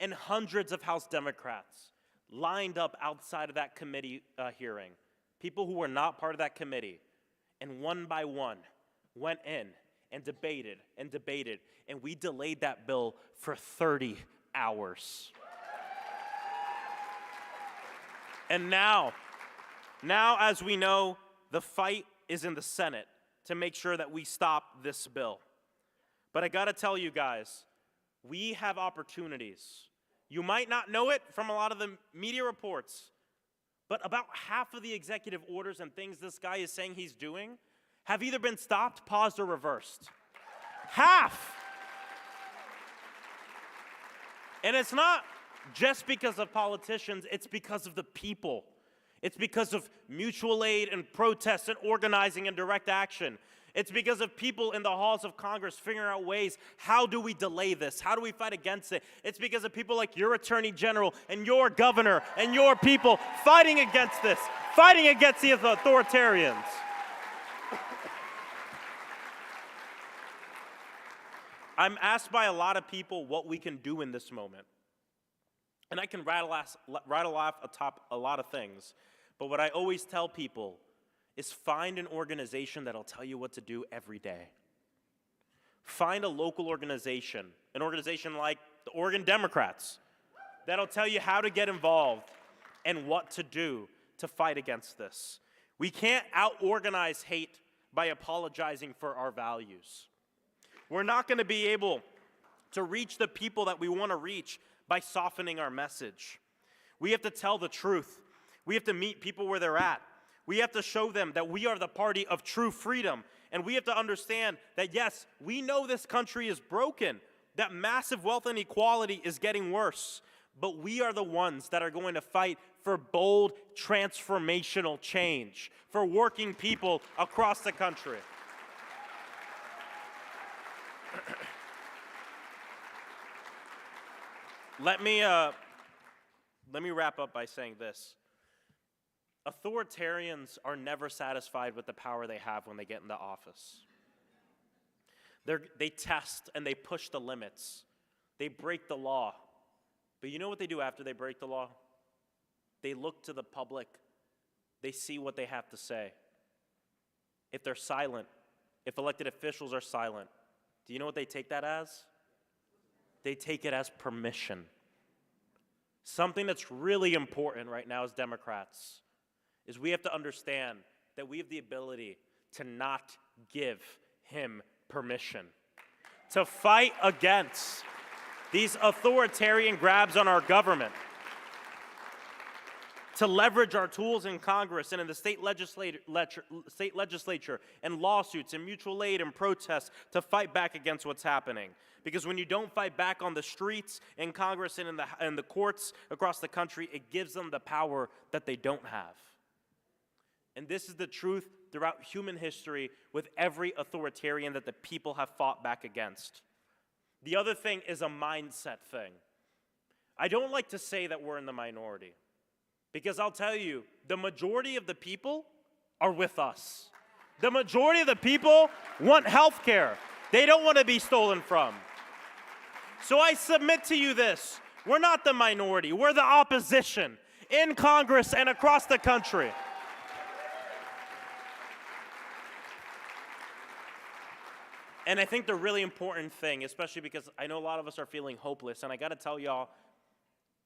and hundreds of House Democrats lined up outside of that committee hearing, people who were not part of that committee, and one by one went in and debated, and we delayed that bill for 30 hours. And now, as we know, the fight is in the Senate to make sure that we stop this bill. But I gotta tell you guys, we have opportunities. You might not know it from a lot of the media reports, but about half of the executive orders and things this guy is saying he's doing have either been stopped, paused, or reversed. Half! And it's not just because of politicians, it's because of the people. It's because of mutual aid and protests and organizing and direct action. It's because of people in the halls of Congress figuring out ways, how do we delay this? How do we fight against it? It's because of people like your Attorney General and your governor and your people fighting against this, fighting against the authoritarians. I'm asked by a lot of people what we can do in this moment. And I can rattle off atop a lot of things. But what I always tell people is find an organization that'll tell you what to do every day. Find a local organization, an organization like the Oregon Democrats, that'll tell you how to get involved and what to do to fight against this. We can't out-organize hate by apologizing for our values. We're not going to be able to reach the people that we want to reach by softening our message. We have to tell the truth. We have to meet people where they're at. We have to show them that we are the party of true freedom. And we have to understand that, yes, we know this country is broken, that massive wealth inequality is getting worse. But we are the ones that are going to fight for bold, transformational change for working people across the country. Let me wrap up by saying this. Authoritarians are never satisfied with the power they have when they get into office. They test and they push the limits. They break the law. But you know what they do after they break the law? They look to the public. They see what they have to say. If they're silent, if elected officials are silent, do you know what they take that as? They take it as permission. Something that's really important right now as Democrats is we have to understand that we have the ability to not give him permission, to fight against these authoritarian grabs on our government, to leverage our tools in Congress and in the state legislature and lawsuits and mutual aid and protests to fight back against what's happening. Because when you don't fight back on the streets, in Congress, and in the courts across the country, it gives them the power that they don't have. And this is the truth throughout human history with every authoritarian that the people have fought back against. The other thing is a mindset thing. I don't like to say that we're in the minority, because I'll tell you, the majority of the people are with us. The majority of the people want health care. They don't want to be stolen from. So I submit to you this. We're not the minority. We're the opposition in Congress and across the country. And I think the really important thing, especially because I know a lot of us are feeling hopeless, and I got to tell y'all,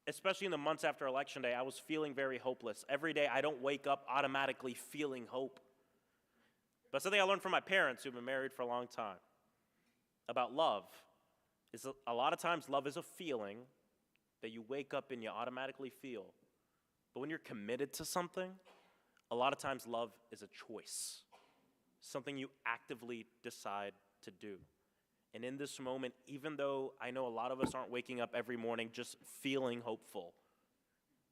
especially in the months after Election Day, I was feeling very hopeless. Every day, I don't wake up automatically feeling hope. But something I learned from my parents who've been married for a long time about love is a lot of times love is a feeling that you wake up and you automatically feel. But when you're committed to something, a lot of times love is a choice, something you actively decide to do. And in this moment, even though I know a lot of us aren't waking up every morning just feeling hopeful,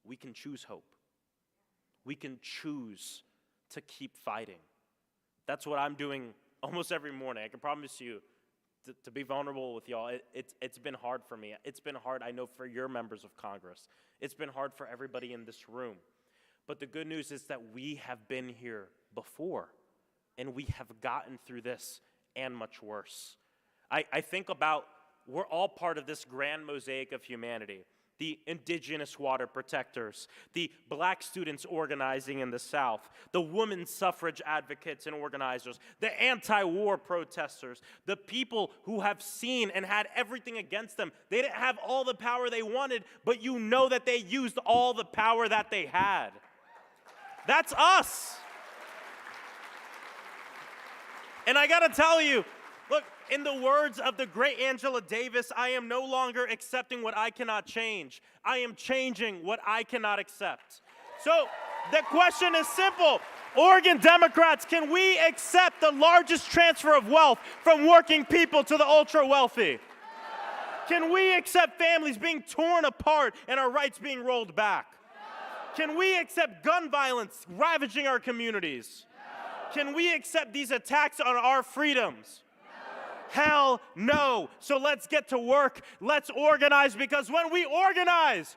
we can choose hope. We can choose to keep fighting. That's what I'm doing almost every morning. I can promise you, to be vulnerable with y'all, it's been hard for me. It's been hard, I know, for your members of Congress. It's been hard for everybody in this room. But the good news is that we have been here before, and we have gotten through this and much worse. I think about, we're all part of this grand mosaic of humanity. the indigenous water protectors, the black students organizing in the South, the women's suffrage advocates and organizers, the anti-war protesters, the people who have seen and had everything against them. They didn't have all the power they wanted, but you know that they used all the power that they had. That's us. And I gotta tell you, look, in the words of the great Angela Davis, I am no longer accepting what I cannot change. I am changing what I cannot accept. So the question is simple. Oregon Democrats, can we accept the largest transfer of wealth from working people to the ultra-wealthy? Can we accept families being torn apart and our rights being rolled back? Can we accept gun violence ravaging our communities? Can we accept these attacks on our freedoms? Hell no. So let's get to work. Let's organize, because when we organize,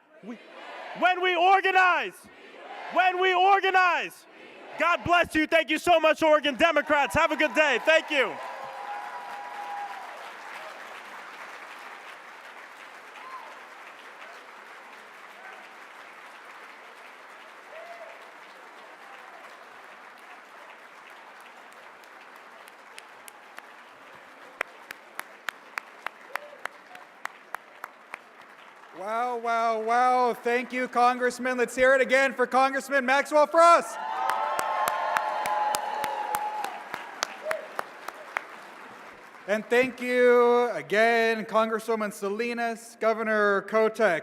God bless you. Thank you so much, Oregon Democrats. Have a good day. Thank you. Wow, wow, wow. Thank you, Congressman. Let's hear it again for Congressman Maxwell Frost. And thank you again, Congresswoman Salinas, Governor Kotek,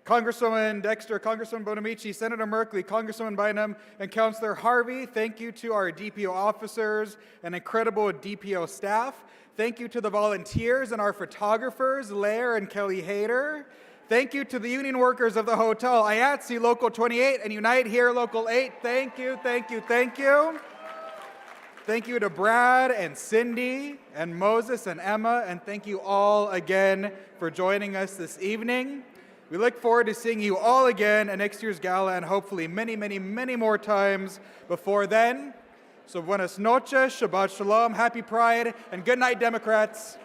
Congresswoman Dexter, Congresswoman Bonamici, Senator Merkley, Congresswoman Bynum, and Councillor Harvey. Thank you to our DPO officers and incredible DPO staff. Thank you to the volunteers and our photographers, Lair and Kelly Hayter. Thank you to the union workers of the hotel, IATSE Local 28 and Unite Here Local 8. Thank you, thank you, thank you. Thank you to Brad and Cindy and Moses and Emma, and thank you all again for joining us this evening. We look forward to seeing you all again at next year's gala, and hopefully many, many, many more times before then. So buenas noches, Shabbat Shalom, Happy Pride, and good night, Democrats.